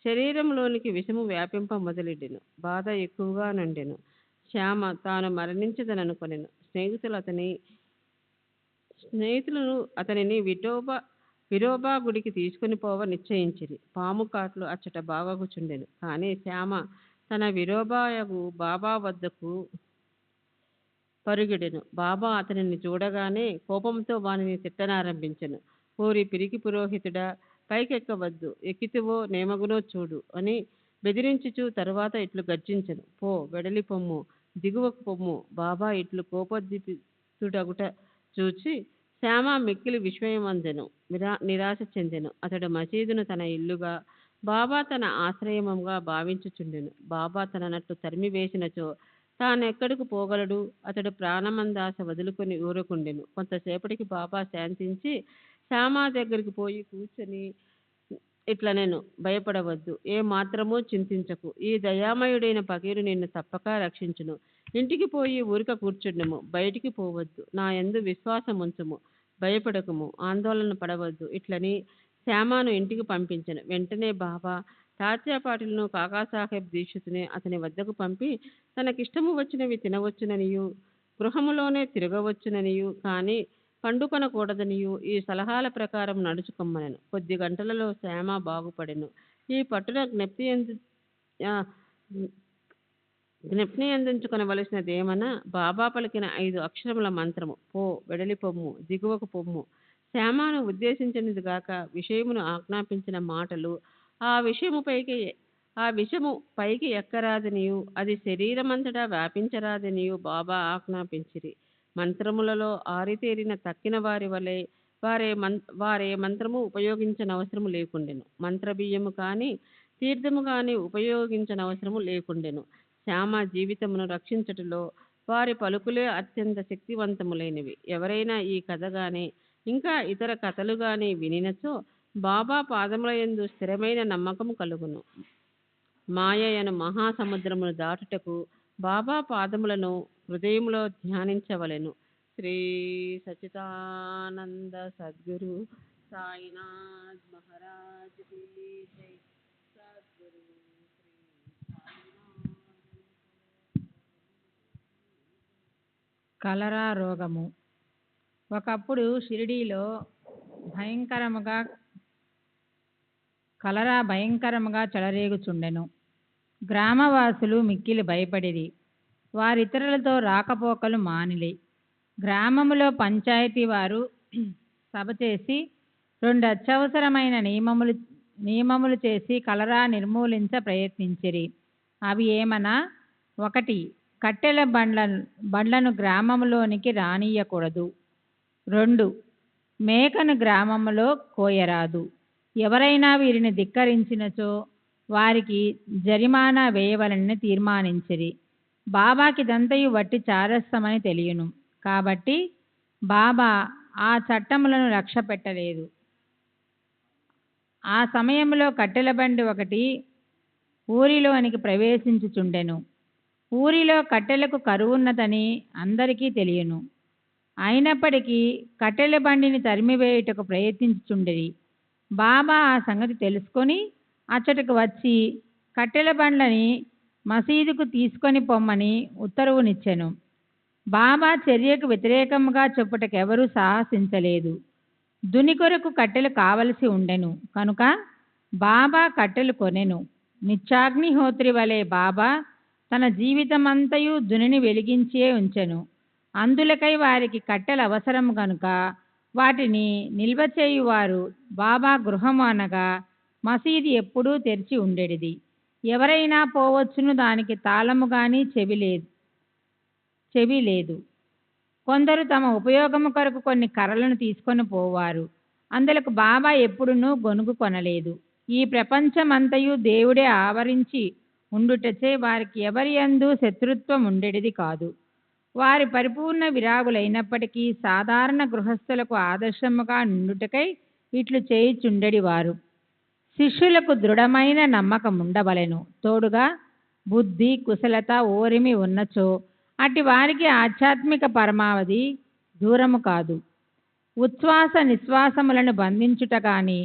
శరీరంలోనికి విషము వ్యాపింప మొదలెడెను. బాధ ఎక్కువగా నుండెను. శ్యామ తాను మరణించదననుకొనెను. స్నేహితులను అతనిని విఠోబా గుడికి తీసుకుని పోవ నిశ్చయించిరి. పాము కాట్లు అచ్చట బాగగుచుండెను. కానీ శ్యామ తన విరోబాయగు బాబా వద్దకు పరుగెడెను. బాబా అతనిని చూడగానే కోపంతో వానిని తిట్టనారంభించెను. ఓరి పిరికి పురోహితుడా, పైకెక్కవద్దు, ఎక్కితివో నేమగునో చూడు అని బెదిరించుచు తరువాత ఇట్లు గర్జించెను. పో, వెడలి పొమ్ము, దిగువకు పొమ్ము. బాబా ఇట్లు కోపోద్దిపితుడగుట చూచి శ్యామ మిక్కిలి విస్మయమందెను, నిరాశ చెందెను. అతడు మసీదును తన ఇల్లుగా, బాబా తన ఆశ్రయముగా భావించుచుండెను. బాబా తననట్లు తరిమి వేసినచో తానెక్కడికి పోగలడు? అతడు ప్రాణమందాస వదులుకొని ఊరుకుండెను. కొంతసేపటికి బాబా శాంతించి శ్యామ దగ్గరికి పోయి కూర్చొని ఇట్లనెను, భయపడవద్దు, ఏ మాత్రమూ చింతించకు. ఈ దయామయుడైన పకీరు నిన్ను తప్పక రక్షించును. ఇంటికి పోయి ఊరిక కూర్చుండము, బయటికి పోవద్దు. నా యందు విశ్వాసం ఉంచుము, భయపడకుము, ఆందోళన పడవద్దు. ఇట్లని శ్యామను ఇంటికి పంపించెను. వెంటనే బాబా తాత్యా పాటిల్ను, కాకాసాహెబ్ దీక్షితుని అతని వద్దకు పంపి తనకిష్టము వచ్చినవి తినవచ్చుననియు, గృహములోనే తిరగవచ్చుననియు, కానీ పండుకొనకూడదనియు ఈ సలహాల ప్రకారం నడుచుకొమ్మనెను. కొద్ది గంటలలో శ్యామ బాగుపడెను. ఈ పట్టున జ్ఞప్తి అందించుకొనవలసినదేమన బాబా పలికిన 5 అక్షరముల మంత్రము, పో, వెడలి పొమ్ము, దిగువకు పొమ్ము. శ్యామను ఉద్దేశించినది గాక విషయమును ఆజ్ఞాపించిన మాటలు ఆ విషము పైకి ఎక్కరాదనియు, అది శరీరమంతటా వ్యాపించరాదనియు బాబా ఆజ్ఞాపించిరి. మంత్రములలో ఆరితేరిన తక్కిన వారి వలె వారే మంత్రము ఉపయోగించనవసరము లేకుండెను. మంత్రబియ్యము కానీ తీర్థము కానీ ఉపయోగించనవసరము లేకుండెను. శ్యామ జీవితమును రక్షించటలో వారి పలుకులే అత్యంత శక్తివంతములైనవి. ఎవరైనా ఈ కథ గాని ఇంకా ఇతర కథలు గాని వినినచో బాబా పాదముల యందు స్థిరమైన నమ్మకము కలుగును. మాయయను మహాసముద్రమును దాటుటకు బాబా పాదములను హృదయములో ధ్యానించవలెను. శ్రీ సచిదానంద సద్గురు సాయినాథ్ మహారాజ్ కి జై. సద్గురు కలరా రోగము. ఒకప్పుడు షిరిడీలో కలరా భయంకరముగా చెలరేగుచుండెను. గ్రామవాసులు మిక్కిలి భయపడిరి. వారితరులతో రాకపోకలు మానిలి. గ్రామములో పంచాయతీ వారు సభ చేసి 2 అత్యవసరమైన నియమములు చేసి కలరా నిర్మూలించ ప్రయత్నించిరి. అవి ఏమనా, 1 కట్టెల బండ్లను గ్రామములోనికి రానియకూడదు. 2 మేకను గ్రామములో కోయరాదు. ఎవరైనా వీరిని ధిక్కరించినచో వారికి జరిమానా వేయవలనని తీర్మానించిరి. బాబాకిదంతయు వట్టి చారస్తమని తెలియను. కాబట్టి బాబా ఆ చట్టములను లక్ష్య పెట్టలేదు. ఆ సమయంలో కట్టెల బండి ఒకటి ఊరిలోనికి ప్రవేశించుచుండెను. ఊరిలో కట్టెలకు కరువున్నదని అందరికీ తెలియను. అయినప్పటికీ కట్టెల బండిని తరిమివేయుటకు ప్రయత్నించుచుండిరి. బాబా ఆ సంగతి తెలుసుకొని అచ్చటకు వచ్చి కట్టెల బండ్లని మసీదుకు తీసుకొని పొమ్మని ఉత్తర్వునిచ్చెను. బాబా చర్యకు వ్యతిరేకముగా చెప్పుటకెవరూ సాహసించలేదు. దుని కొరకు కట్టెలు కావలసి ఉండెను కనుక బాబా కట్టెలు కొనెను. నిత్యాగ్నిహోత్రి వలె బాబా తన జీవితమంతయు దునిని వెలిగించే ఉంచెను. అందులకై వారికి కట్టెలు అవసరం కనుక వాటిని నిల్వ చేయువారు బాబా గృహము అనగా మసీదు ఎప్పుడూ తెరిచి ఉండేది. ఎవరైనా పోవచ్చును, దానికి తాళము గాని చెవి లేదు. కొందరు తమ ఉపయోగము కొరకు కొన్ని కర్రలను తీసుకొని పోవారు. అందులకు బాబా ఎప్పుడునూ గొనుగు కొనలేదు. ఈ ప్రపంచమంతయు దేవుడే ఆవరించి ఉండుటచే వారికి ఎవరి యందు శత్రుత్వం ఉండేది కాదు. వారి పరిపూర్ణ విరాగులైనప్పటికీ సాధారణ గృహస్థులకు ఆదర్శముగా నుండుటకై ఇట్లు చేయుచుండెడి వారు. శిష్యులకు దృఢమైన నమ్మకం ఉండవలెను. తోడుగా బుద్ధి, కుశలత, ఓరిమి ఉన్నచో అట్టి వారికి ఆధ్యాత్మిక పరమావధి దూరము కాదు. ఉచ్ఛ్వాస నిశ్వాసములను బంధించుట గాని,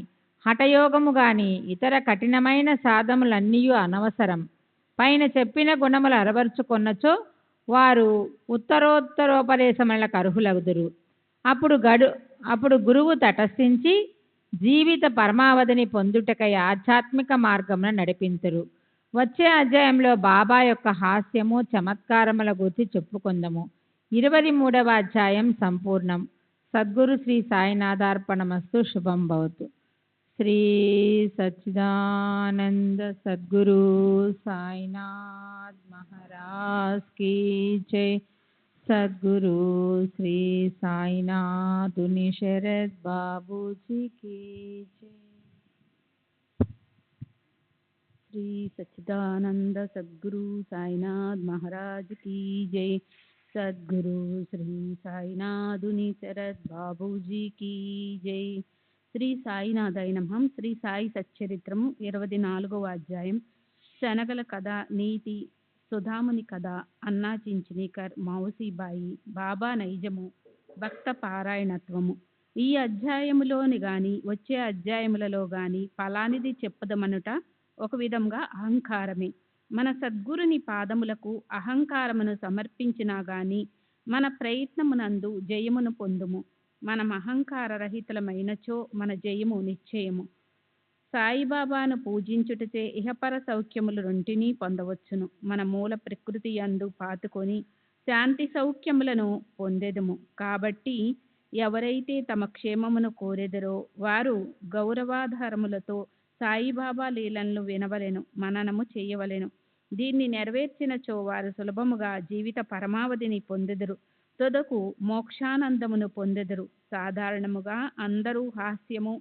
హఠయోగము గాని, ఇతర కఠినమైన సాధములన్నీయు అనవసరం. పైన చెప్పిన గుణములు అలవరుచుకొన్నచో వారు ఉత్తరోత్తరోపదేశములకు అర్హులగుదురు. అప్పుడు గురువు తటస్థించి జీవిత పరమావధిని పొందుటకై ఆధ్యాత్మిక మార్గమున నడిపింతురు. వచ్చే అధ్యాయంలో బాబా యొక్క హాస్యము, చమత్కారముల గురించి చెప్పుకుందాము. 23వ అధ్యాయం సంపూర్ణం. సద్గురు శ్రీ సాయినాథార్పణమస్తు. శుభం భవతు. శ్రీ సచ్చిదానంద సద్గురు సాయినాథ్ మహారాజ్ కీ జై. సద్గురు శ్రీ సాయినాథుని శరత్ బాబూజీ కీ జై. శ్రీ సచ్చిదానంద సద్గురు సాయినాథ్ మహారాజ్ కీ జై. సద్గురు శ్రీ సాయినాథుని శరత్ బాబూజీ కీ జై. శ్రీ సాయినాథాయ నమః. శ్రీ సాయి సచ్చరిత్రము 24వ అధ్యాయం. శనగల కథ, నీతి, సుధాముని కథ, అన్నా చించినీకర్, మౌసీబాయి, బాబా నైజము, భక్త పారాయణత్వము. ఈ అధ్యాయములోని గాని వచ్చే అధ్యాయములలో గాని ఫలానిది చెప్పదమనుట ఒక విధంగా అహంకారమే. మన సద్గురుని పాదములకు అహంకారమును సమర్పించినా గాని మన ప్రయత్నమునందు జయమును పొందుము. మనం అహంకార రహితులమైనచో మన జయము నిశ్చయము. సాయిబాబాను పూజించుటచే ఇహపర సౌఖ్యములు రెంటినీ పొందవచ్చును. మన మూల ప్రకృతి యందు పాతుకొని శాంతి సౌఖ్యములను పొందెదము. కాబట్టి ఎవరైతే తమ క్షేమమును కోరెదరో వారు గౌరవాధారములతో సాయిబాబా లీలలను వినవలెను, మననము చేయవలెను. దీన్ని నెరవేర్చినచో వారు సులభముగా జీవిత పరమావధిని పొందెదరు, తుదకు మోక్షానందమును పొందెదరు. సాధారణముగా అందరూ హాస్యము,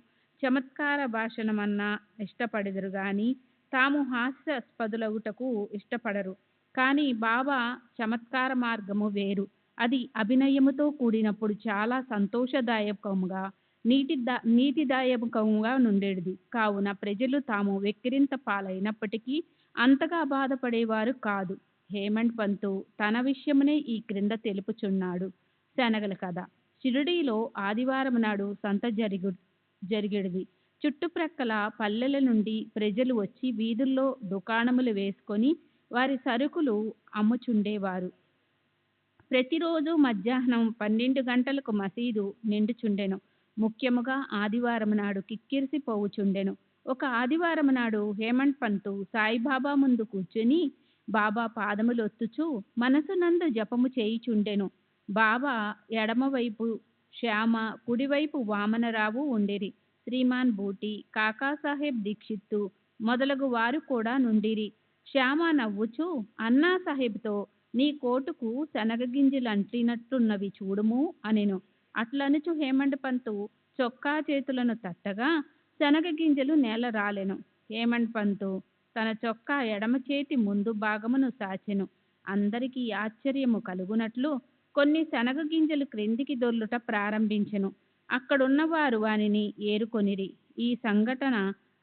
చమత్కార భాషణమన్నా ఇష్టపడెదరు గాని తాము హాస్యాస్పదులగుటకు ఇష్టపడరు. కానీ బాబా చమత్కార మార్గము వేరు. అది అభినయముతో కూడినప్పుడు చాలా సంతోషదాయకముగా, నీతిదాయకముగా నుండేది. కావున ప్రజలు తాము వెక్కిరింత పాలైనప్పటికీ అంతగా బాధపడేవారు కాదు. హేమంత్ పంతు తన విషయమునే ఈ క్రింద తెలుపుచున్నాడు. శనగల కథ. షిరిడీలో ఆదివారం నాడు సంత జరిగేది. చుట్టుప్రక్కల పల్లెల నుండి ప్రజలు వచ్చి వీధుల్లో దుకాణములు వేసుకొని వారి సరుకులు అమ్ముచుండేవారు. ప్రతిరోజు మధ్యాహ్నం 12 గంటలకు మసీదు నిండుచుండెను. ముఖ్యముగా ఆదివారం నాడు కిక్కిరిసి పోవుచుండెను. ఒక ఆదివారం నాడు హేమంత్ పంతు సాయిబాబా ముందు కూర్చొని బాబా పాదములొత్తుచు మనసునందు జపము చేయుచుండెను. బాబా ఎడమవైపు శ్యామ, కుడివైపు వామనరావు ఉండేరి. శ్రీమాన్ బూటి, కాకాసాహెబ్ దీక్షిత్తు మొదలగు వారు కూడా నుండిరి. శ్యామ నవ్వుచూ అన్నా సాహెబ్తో, నీ కోటుకు శనగగింజలంటినట్టున్నవి చూడుము అనెను. అట్లనుచు హేమంత్ పంతు చొక్కా చేతులను తట్టగా శనగగింజలు నేల రాలెను. హేమంత్ పంతు తన చొక్కా ఎడమ చేతి ముందు భాగమును సాచెను. అందరికీ ఆశ్చర్యము కలుగునట్లు కొన్ని శనగగింజలు క్రిందికి దొర్లుట ప్రారంభించెను. అక్కడున్నవారు వానిని ఏరుకొనిరి. ఈ సంఘటన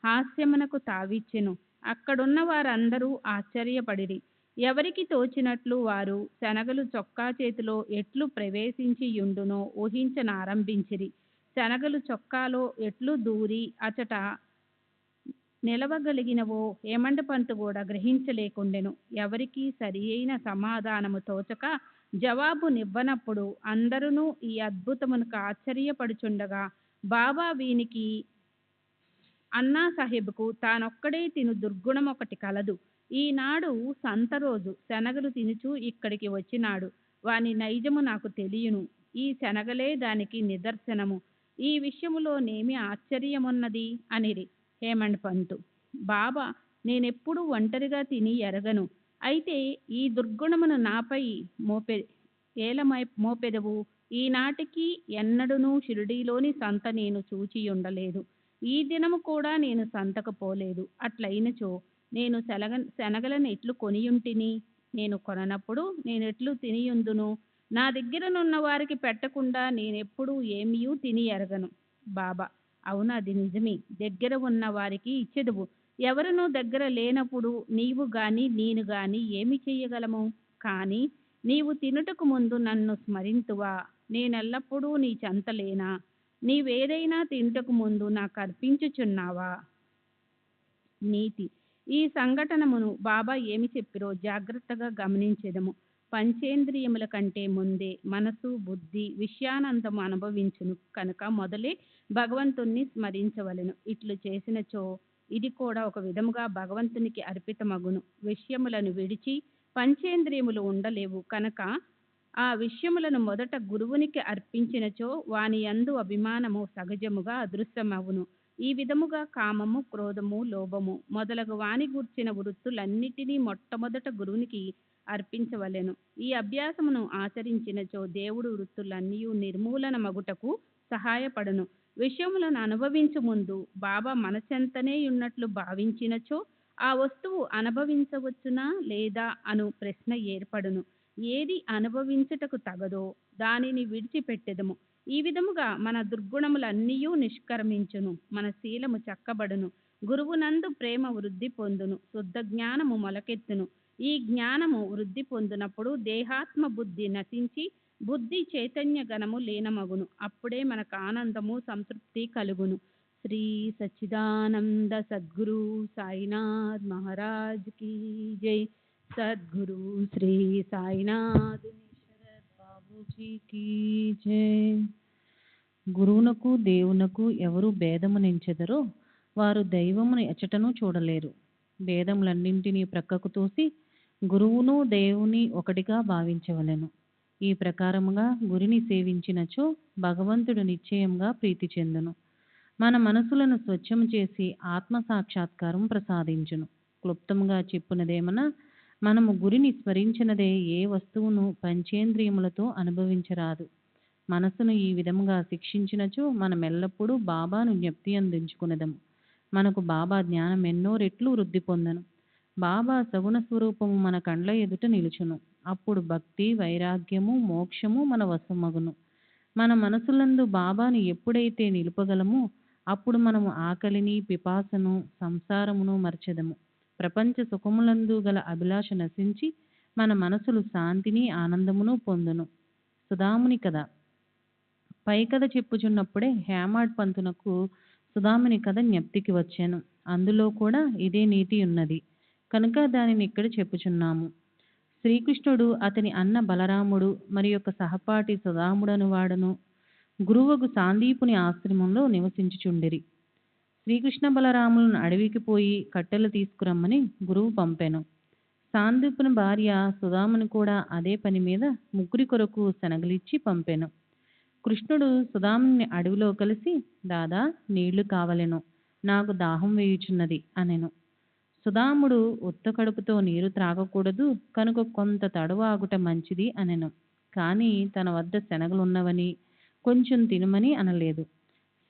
హాస్యమునకు తావిచ్చెను. అక్కడున్న వారందరూ ఆశ్చర్యపడిరి. ఎవరికి తోచినట్లు వారు శనగలు చొక్కా చేతిలో ఎట్లు ప్రవేశించి యుండునో ఊహించనారంభించిరి. శనగలు చొక్కాలో ఎట్లు దూరి అచట నిలవగలిగినవో హేమండ్ పంత్ కూడా గ్రహించలేకుండెను. ఎవరికీ సరి అయిన సమాధానము తోచక జవాబునివ్వనప్పుడు అందరూ ఈ అద్భుతమునకు ఆశ్చర్యపడుచుండగా బాబా వీనికి అన్నా సాహెబ్కు తానొక్కడే తిను దుర్గుణం ఒకటి కలదు. ఈనాడు సంత రోజు శనగలు తినుచూ ఇక్కడికి వచ్చినాడు. వాని నైజము నాకు తెలియను. ఈ శనగలే దానికి నిదర్శనము. ఈ విషయములోనేమి ఆశ్చర్యమున్నది అనిరి హేమండ్ పంతు. బాబా, నేనెప్పుడు ఒంటరిగా తిని ఎరగను. అయితే ఈ దుర్గుణమును నాపై మోపెదవు. ఈనాటికి ఎన్నడూనూ షిరిడీలోని సంత నేను చూచియుండలేదు. ఈ దినము కూడా నేను సంతకు పోలేదు. అట్లయినచో నేను శనగలను ఎట్లు కొనియుంటిని? నేను కొననప్పుడు నేనెట్లు తినియుందును? నా దగ్గరనున్న వారికి పెట్టకుండా నేనెప్పుడు ఏమీయూ తిని ఎరగను. బాబా, అవును, అది నిజమే. దగ్గర ఉన్న వారికి ఇచ్చెదవు. ఎవరునూ దగ్గర లేనప్పుడు నీవు గాని నేను గాని ఏమి చెయ్యగలము? కానీ నీవు తినుటకు ముందు నన్ను స్మరింతువా? నేనెల్లప్పుడూ నీ చెంతలేనా? నీవేదైనా తినుటకు ముందు నాకు అర్పించుచున్నావా? నీతి. ఈ సంఘటనమును బాబా ఏమి చెప్పిరో జాగ్రత్తగా గమనించెదము. పంచేంద్రియముల కంటే ముందే మనసు, బుద్ధి విషయానంతము అనుభవించును కనుక మొదలే భగవంతుణ్ణి స్మరించవలెను. ఇట్లు చేసినచో ఇది కూడా ఒక విధముగా భగవంతునికి అర్పితమగును. విషయములను విడిచి పంచేంద్రియములు ఉండలేవు కనుక ఆ విషయములను మొదట గురువునికి అర్పించినచో వాని యందు అభిమానము సహజముగా అదృశ్యమవును. ఈ విధముగా కామము, క్రోధము, లోభము మొదలగు వాని గూర్చిన వృత్తులన్నిటినీ మొట్టమొదట గురువునికి అర్పించవలెను. ఈ అభ్యాసమును ఆచరించినచో దేవుడు వృత్తులన్నీ నిర్మూలనమగుటకు సహాయపడును. విషయములను అనుభవించు ముందు బాబా మనసెంతనే ఉన్నట్లు భావించినచో ఆ వస్తువు అనుభవించవచ్చునా లేదా అను ప్రశ్న ఏర్పడును. ఏది అనుభవించుటకు తగదో దానిని విడిచిపెట్టెదము. ఈ విధముగా మన దుర్గుణములన్నీయూ నిష్క్రమించును. మన శీలము చక్కబడును. గురువునందు ప్రేమ వృద్ధి పొందును. శుద్ధ జ్ఞానము మొలకెత్తును. ఈ జ్ఞానము వృద్ధి పొందినప్పుడు దేహాత్మ బుద్ధి నశించి బుద్ధి చైతన్య గణము లీనమగును. అప్పుడే మనకు ఆనందము, సంతృప్తి కలుగును. శ్రీ సచ్చిదానంద సద్గురు సాయినాథ్ మహారాజ్ కీ జై. సద్గురు శ్రీ సాయినాథ్ బాబూజీ కీ జై. గురువునకు దేవునకు ఎవరు భేదమునించెదరో వారు దైవమును ఎచటను చూడలేరు. భేదములన్నింటినీ ప్రక్కకు తోసి గురువును దేవుని ఒకటిగా భావించవలెను. ఈ ప్రకారముగా గురిని సేవించినచో భగవంతుడు నిశ్చయంగా ప్రీతి చెందును. మన మనసులను స్వచ్ఛము చేసి ఆత్మ సాక్షాత్కారం ప్రసాదించును. క్లుప్తముగా చెప్పునదేమన, మనము గురిని స్మరించినదే ఏ వస్తువును పంచేంద్రియములతో అనుభవించరాదు. మనసును ఈ విధముగా శిక్షించినచో మనమెల్లప్పుడూ బాబాను జ్ఞప్తి అందించుకునేదము. మనకు బాబా జ్ఞానం ఎన్నో రెట్లు వృద్ధి పొందను. బాబా సగుణ స్వరూపము మన కండ్ల ఎదుట నిలుచును. అప్పుడు భక్తి, వైరాగ్యము, మోక్షము మన వశమగును. మన మనసులందు బాబాను ఎప్పుడైతే నిలుపగలమో అప్పుడు మనము ఆకలిని, పిపాసను, సంసారమును మర్చెదము. ప్రపంచ సుఖములందు గల అభిలాష నశించి మన మనసులు శాంతిని, ఆనందమును పొందును. సుధాముని కథ. పై కథ చెప్పుచున్నప్పుడే హేమాడ్ పంతునకు సుధాముని కథ జ్ఞప్తికి వచ్చాను. అందులో కూడా ఇదే నీతి ఉన్నది కనుక దానిని ఇక్కడ చెప్పుచున్నాము. శ్రీకృష్ణుడు, అతని అన్న బలరాముడు మరి యొక్క సహపాఠి సుధాముడను వాడను గురువుకు సాందీపుని ఆశ్రమంలో నివసించుచుండిరి. శ్రీకృష్ణ బలరాములను అడవికి పోయి కట్టెలు తీసుకురమ్మని గురువు పంపెను. సాందీపుని భార్య సుధాముని కూడా అదే పని మీద ముగ్గురి కొరకు శనగలిచ్చి పంపెను. కృష్ణుడు సుధాముని అడవిలో కలిసి, దాదా, నీళ్లు కావలెను, నాకు దాహం వేయుచున్నది అనెను. సుధాముడు, ఉత్త కడుపుతో నీరు త్రాగకూడదు కనుక కొంత తడవ ఆగుట మంచిది అనెను. కానీ తన వద్ద శనగలున్నవని కొంచెం తినమని అనలేదు.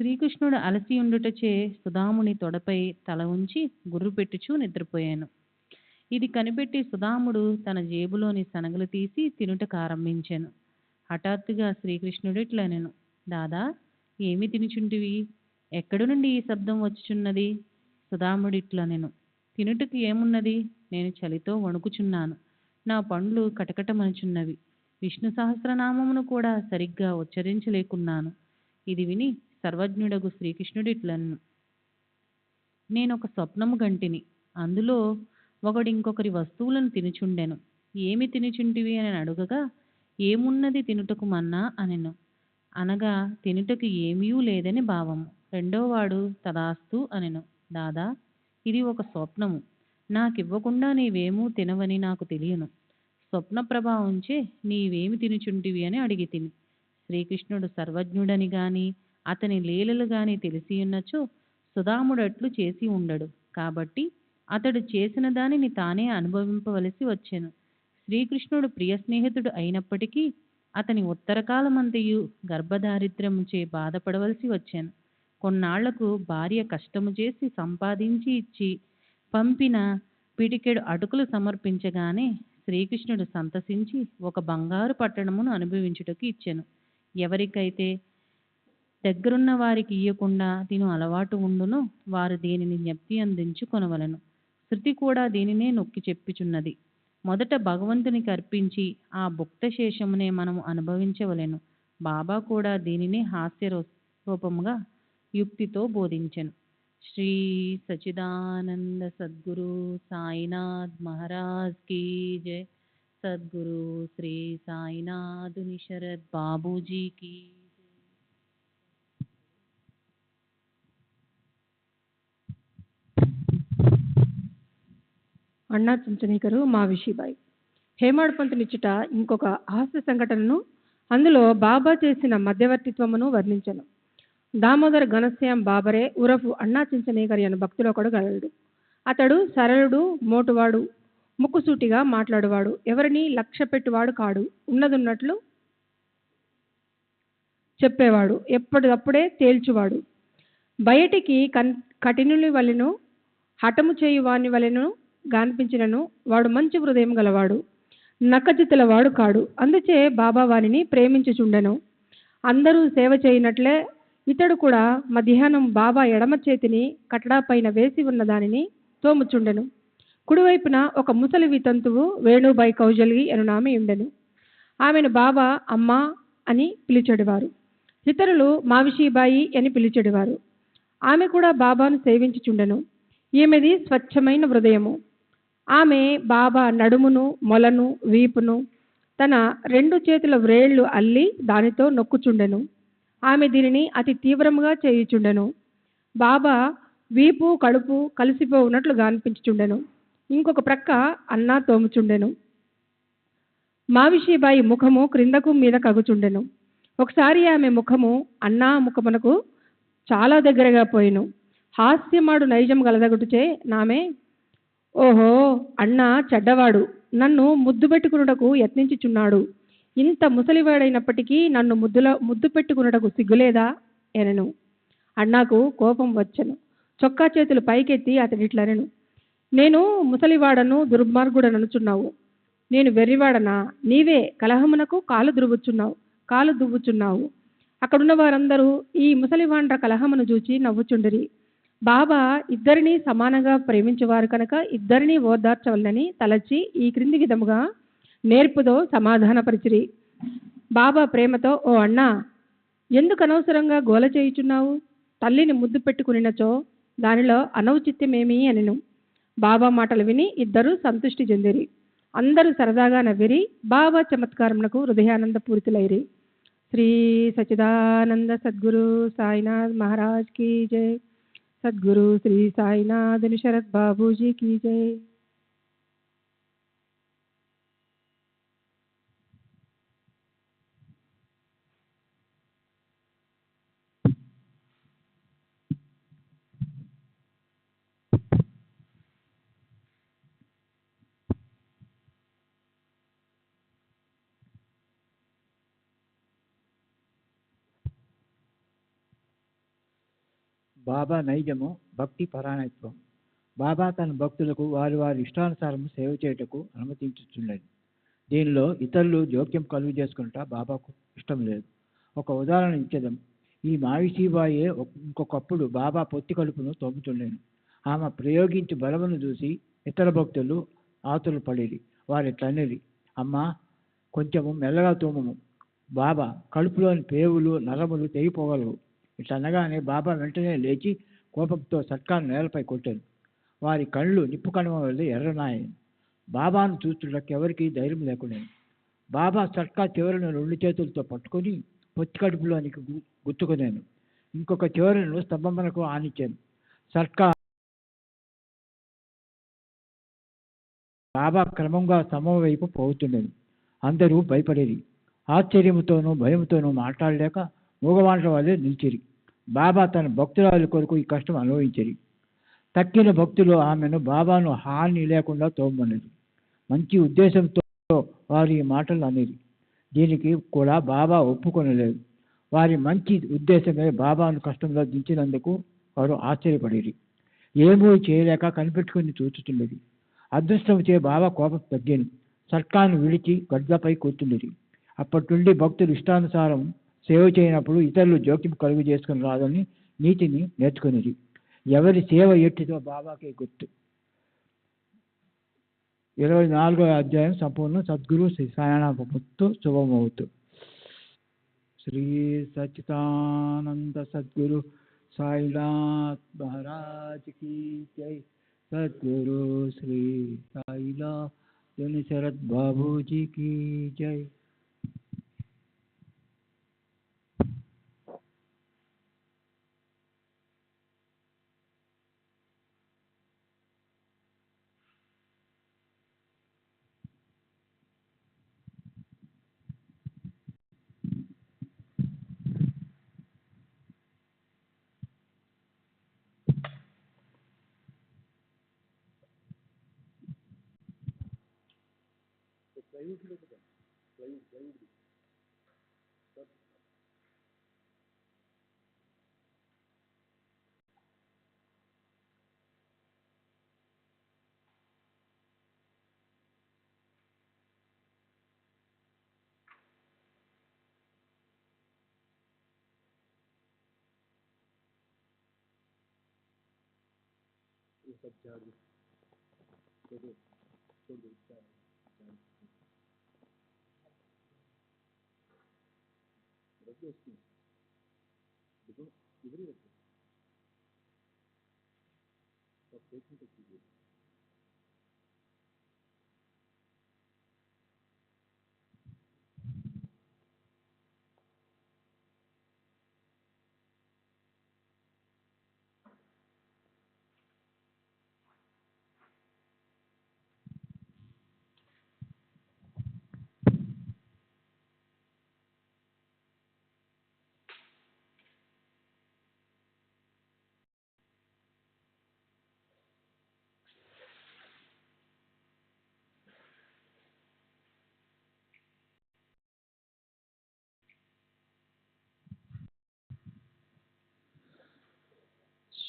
శ్రీకృష్ణుడు అలసి ఉండుటచే సుధాముని తొడపై తల ఉంచి గుర్రు పెట్టుచూ నిద్రపోయాను. ఇది కనిపెట్టి సుధాముడు తన జేబులోని శనగలు తీసి తినుటకు ఆరంభించాను. హఠాత్తుగా శ్రీకృష్ణుడు ఇట్లనెను, దాదా, ఏమి తినుచుంటివి? ఎక్కడి నుండి ఈ శబ్దం వచ్చుచున్నది? సుధాముడు ఇట్లనెను, తినుటకు ఏమున్నది? నేను చలితో వణుకుచున్నాను. నా పండ్లు కటకటమనుచున్నవి. విష్ణు సహస్రనామమును కూడా సరిగ్గా ఉచ్చరించలేకున్నాను. ఇది విని సర్వజ్ఞుడగు శ్రీకృష్ణుడు ఇట్లనెను, నేనొక స్వప్నము గంటిని. అందులో ఒకడు ఇంకొకరి వస్తువులను తినుచుండెను. ఏమి తినుచుంటివి అని అడుగగా, ఏమున్నది తినుటకు మన్నా అనెను. అనగా తినుటకు ఏమీయూ లేదని భావము. రెండోవాడు తదాస్తు అనెను. దాదా, ఇది ఒక స్వప్నము. నాకివ్వకుండా నీవేమూ తినవని నాకు తెలియను. స్వప్న ప్రభావంచే నీవేమి తినుచుంటివి అని అడిగి తిని. శ్రీకృష్ణుడు సర్వజ్ఞుడని గాని అతని లీలలు గాని తెలిసియున్నచో సుధాముడట్లు చేసి ఉండడు. కాబట్టి అతడు చేసిన దానిని తానే అనుభవింపవలసి వచ్చెను. శ్రీకృష్ణుడు ప్రియ స్నేహితుడు అయినప్పటికీ అతని ఉత్తరకాలమంతయు గర్భదారిద్ర్యముచే బాధపడవలసి వచ్చెను. కొన్నాళ్లకు భార్య కష్టము చేసి సంపాదించి ఇచ్చి పంపిన పిడికెడు అటుకులు సమర్పించగానే శ్రీకృష్ణుడు సంతసించి ఒక బంగారు పట్టణమును అనుభవించుటకు ఇచ్చెను. ఎవరికైతే దగ్గరున్న వారికి ఇయ్యకుండా తిను అలవాటు ఉండునో వారు దీనిని జ్ఞప్తి అందించుకొనవలెను. శృతి కూడా దీనినే నొక్కి చెప్పుచున్నది. మొదట భగవంతునికి అర్పించి ఆ భుక్త శేషమునే మనము అనుభవించవలెను. బాబా కూడా దీనినే హాస్య రూపముగా యుక్తితో బోధించెను. శ్రీ సచిదానంద సద్గురు సాయినాథ్ మహారాజ్ కీ జై. సద్గురు శ్రీ సాయినాథుని శరత్ బాబూజీ కీ. అన్నా చించనీకరు మావిషిబాయి. హేమాడ్ పంతునిచ్చుట ఇంకొక హాస్య సంఘటనను, అందులో బాబా చేసిన మధ్యవర్తిత్వమును వర్ణించను. దామోదర్ ఘనశ్యాం బాబరే ఉరఫు అన్నా చించనీకరి అను భక్తులు ఒకడు గలడు. అతడు సరళుడు, మోటువాడు, ముక్కుసూటిగా మాట్లాడువాడు, ఎవరిని లక్ష్య పెట్టువాడు కాడు. ఉన్నదున్నట్లు చెప్పేవాడు, ఎప్పటికప్పుడే తేల్చువాడు. బయటికి కఠినుని వలెను హఠము చేయువాని వలెను గాన్పించినను వాడు మంచి హృదయం గలవాడు, నక్కజిత్తుల వాడు కాడు. అందుచే బాబా వారిని ప్రేమించుచుండెను. అందరూ సేవ చేయనట్లే ఇతడు కూడా మధ్యాహ్నం బాబా ఎడమ చేతిని కటడా పైన వేసి ఉన్న దానిని తోముచుండెను. కుడివైపున ఒక ముసలి వితంతువు వేణుబాయి కౌజల్గి అనునామి ఉండెను. ఆమెను బాబా అమ్మా అని పిలిచెడివారు. ఇతరులు మావిషీబాయి అని పిలిచెడివారు. ఆమె కూడా బాబాను సేవించుచుండెను. ఈమెది స్వచ్ఛమైన హృదయము. ఆమె బాబా నడుమును, మొలను, వీపును తన 2 చేతుల వ్రేళ్లు అల్లి దానితో నొక్కుచుండెను. ఆమె దీనిని అతి తీవ్రముగా చేయుచుండెను. బాబా వీపు, కడుపు కలిసిపోవునట్లు గాన్పించుచుండెను. ఇంకొక ప్రక్క అన్నా తోముచుండెను. మావిషీబాయి ముఖము క్రిందకు మీద కగుచుండెను. ఒకసారి ఆమె ముఖము అన్నా ముఖమునకు చాలా దగ్గరగా పోయిను. హాస్యమాడు నైజం గలదగుటుచే నామే, ఓహో, అన్నా చెడ్డవాడు, నన్ను ముద్దు పెట్టుకున్నటకు యత్నించుచున్నాడు. ఇంత ముసలివాడైనప్పటికీ నన్ను ముద్దు పెట్టుకున్నటకు సిగ్గులేదా ఎనెను. అన్నాకు కోపం వచ్చెను. చొక్కా చేతులు పైకెత్తి అతడిట్లనెను, నేను ముసలివాడను, దుర్మార్గుడననుచున్నావు. నేను వెర్రివాడనా? నీవే కలహమునకు కాలు దువ్వుచున్నావు. అక్కడున్న వారందరూ ఈ ముసలివాండ్ర కలహమును చూచి నవ్వుచుండిరి. బాబా ఇద్దరిని సమానంగా ప్రేమించేవారు కనుక ఇద్దరిని ఓదార్చవలనని తలచి ఈ క్రింది విధముగా నేర్పుతో సమాధానపరిచిరి. బాబా ప్రేమతో, ఓ అన్నా, ఎందుకు అనవసరంగా గోల చేయుచున్నావు? తల్లిని ముద్దు పెట్టుకునినచో దానిలో అనౌచిత్యమేమి అనెను. బాబా మాటలు విని ఇద్దరు సంతృష్టి చెందిరి. అందరూ సరదాగా నవ్విరి. బాబా చమత్కారమునకు హృదయానంద పూరితులైరి. శ్రీ సచిదానంద సద్గురు సాయినాథ్ మహారాజ్ కీ జై. సద్గురు శ్రీ సాయినాథుని శరత్ బాబూజీ కీ జై. బాబా నైజము భక్తి పరాయణత్వం. బాబా తన భక్తులకు వారి వారి ఇష్టానుసారం సేవ చేయుటకు అనుమతించుచున్నది. దీనిలో ఇతరులు జోక్యం కలుగు చేసుకుంటా బాబాకు ఇష్టం లేదు. ఒక ఉదాహరణ ఇచ్చేదం. ఈ మావిషీబాయే ఇంకొకప్పుడు బాబా పొత్తి కడుపును తోముతుండేను. ఆమె ప్రయోగించి బలమును చూసి ఇతర భక్తులు ఆతులు పడేది. వారి తన్నిది, అమ్మా కొంచెము మెల్లగా తోమము, బాబా కడుపులోని పేవులు నరములు తెగిపోగలవు. ఇట్లనగానే బాబా వెంటనే లేచి కోపంతో సర్కాను నేలపై కొట్టాను. వారి కళ్ళు నిప్పు కణమ వల్ల ఎర్రనాయని. బాబాను చూస్తున్నకు ఎవరికి ధైర్యం లేకుండా బాబా సర్కా చివరను 2 చేతులతో పట్టుకొని పొత్తి కడుపులోనికి గుచ్చుకున్నాను. ఇంకొక చివరను స్తంభమునకు ఆనిచ్చాను. సర్కా బాబా క్రమంగా స్తంభం వైపు పోతుండేది. అందరూ భయపడేది. ఆశ్చర్యంతోనూ భయంతోనూ మాట్లాడలేక మూగవాంట్ల వల్లే నిలిచిరి. బాబా తన భక్తురాలి కొరకు ఈ కష్టం అనుభవించిరి. తక్కిన భక్తులు ఆమెను బాబాను హాని లేకుండా తోమన్నారు. మంచి ఉద్దేశంతో వారు ఈ మాటలు అనేది. దీనికి కూడా బాబా ఒప్పుకొనలేదు. వారి మంచి ఉద్దేశమే బాబాను కష్టంలో దించినందుకు వారు ఆశ్చర్యపడేది. ఏమీ చేయలేక కనిపెట్టుకుని చూచుతున్నది. అదృష్టం చే బాబా కోపం తగ్గాను. సర్కాను విడిచి గడ్డపై కూర్చుండేది. అప్పటి నుండి భక్తులు ఇష్టానుసారం సేవ చేయనప్పుడు ఇతరులు జోక్యం కలుగు చేసుకుని రాదని నీతిని నేర్చుకునేది. ఎవరి సేవ ఎట్టిదో బాబాకే గుర్తు. 24వ అధ్యాయం సంపూర్ణ. సద్గురు శ్రీ సాయినాథ్ శుభమవుతూ. శ్రీ సచ్చిదానంద సద్గురు సాయినాథ్ మహారాజ్ की जय. सद्गुरु श्री साईनाथ शरद बाबू जी की जय.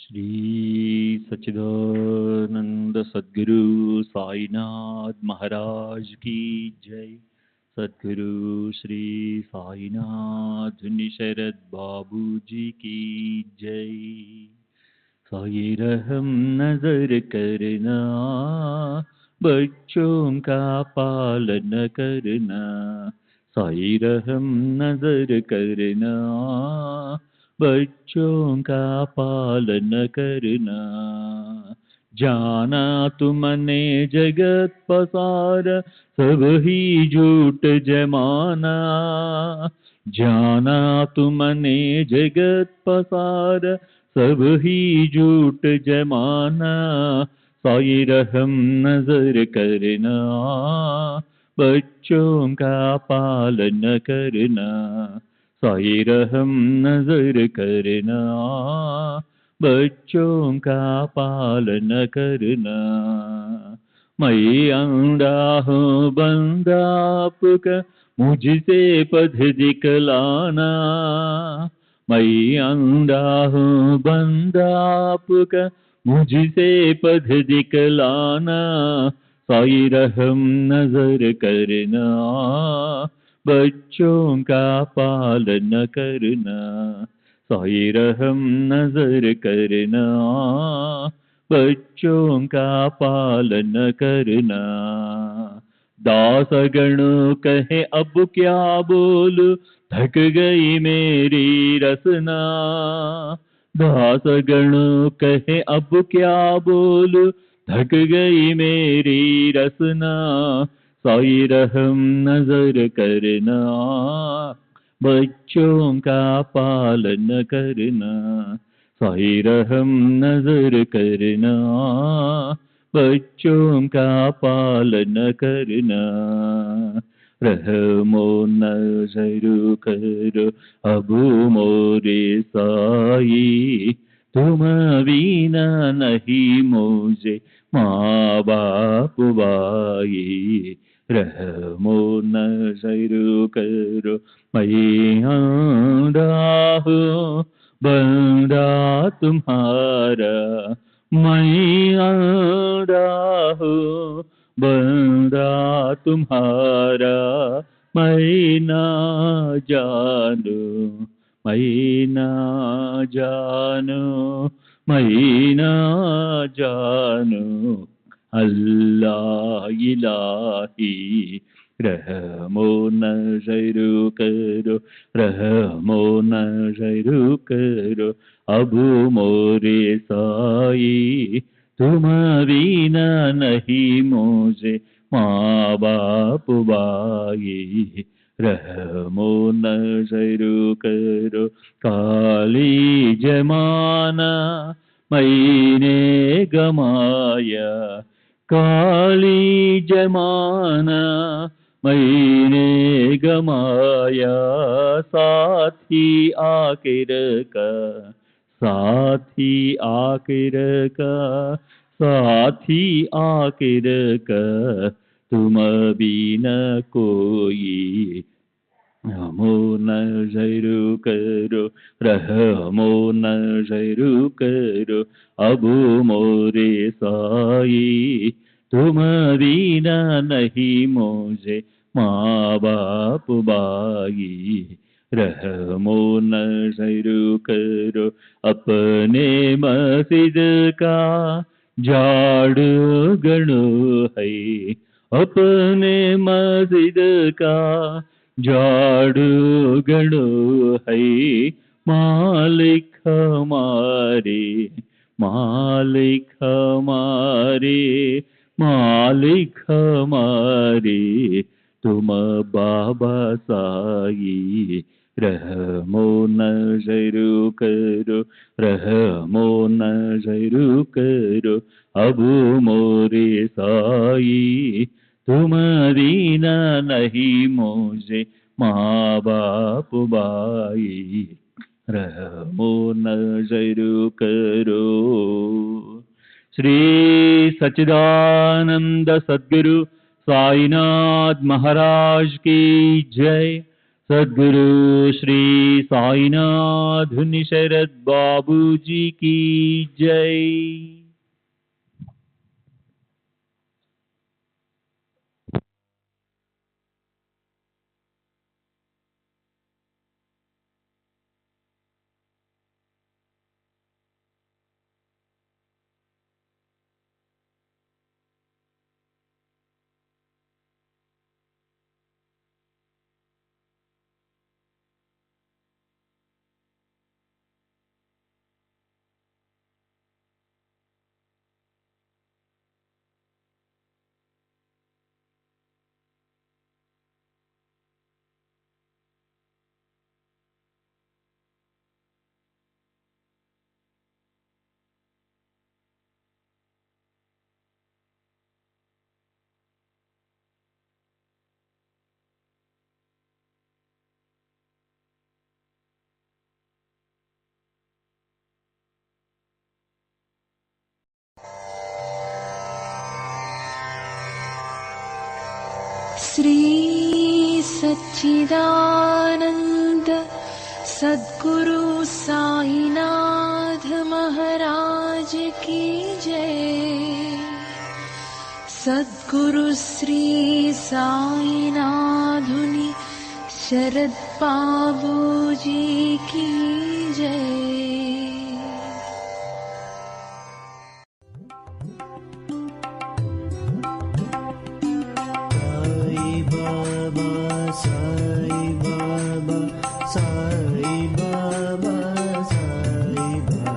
श्री सच्चिदानंद सद्गुरु साईनाथ महाराज की जय. सद्गुरु श्री साईनाथ शरद बाबू जी की जय. साई रहम नजर करना, बच्चों का पालन करना. साई रहम नजर करना, बच्चों का पालन करना. जाना तुमने जगत पसार, सब ही झूठ जमाना. जाना तुमने जगत पसार, सब ही झूठ जमाना. साई रहम नजर करना, बच्चों का पालन करना. साई रहम नजर करना, बच्चों का पालन करना. मैं अंधा हूँ बंदा आपका, मुझसे पथ दिखलाना. मैं अंधा हूँ बंदा आपका, मुझसे पथ दिखलाना. साई रहम नजर करना, बच्चों का पालन करना. साई रहम नजर करना, बच्चों का पालन करना. दासगणों कहे अब क्या बोलूं, थक गई मेरी रसना. दासगण कहे अब क्या बोलूं, थक गई मेरी रसना, साई रहम नजर करना, बच्चों का पालन करना, साई रहम नजर करना, बच्चों का पालन करना, रहमो नजर करो अब मोरे साई, तुम बिना नहीं मुझे माँ बाप भाई, रहमो नजर करो मैं आंधा हूँ बंदा तुम्हारा, मैं आंधा हूँ बंदा तुम्हारा, मैं ना जानू मैं ना जानू मैं ना जानू, अल्लाह इलाही, रहमो नजर करो, रहमो नजर करो अब मोरे साई, तुम बिना नहीं मुझे माँ बाप भाई, रहमो नजर करो काली जमाना मैंने गमाया, काली जमाना मैंने गमाया, साथी आखिर का साथी आखिर का साथी आखिर का, तुम बिना कोई, रहमो नजर करो, रहमो नजर करो अब मोरे साई, तुम बिना नहीं मुझे माँ बाप भाई, रहमो नजर करो अपने मस्जिद का झाड़ू गणो है, अपने मस्जिद का झाड़ू गणो है, मालिक हमारे मालिक हमारे मालिक हमारे, तुम बाबा साई, रहमो नजर करो, रहमो नजर करो अब मोरे साई, तुम बिना नहीं मुझे माँ बाप भाई, रहमो नजर करो। श्री सच्चिदानंद सद्गुरु साईनाथ महाराज की जय। सद्गुरु श्री साईनाथ शरद बाबू जी की जय। श्री सच्चिदानंद सद्गुरु साईनाथ महाराज की जय। सद्गुरु श्री साईनाथुनि शरद बाबू जी की जय। साई बाबा साई बाबा साई बाबा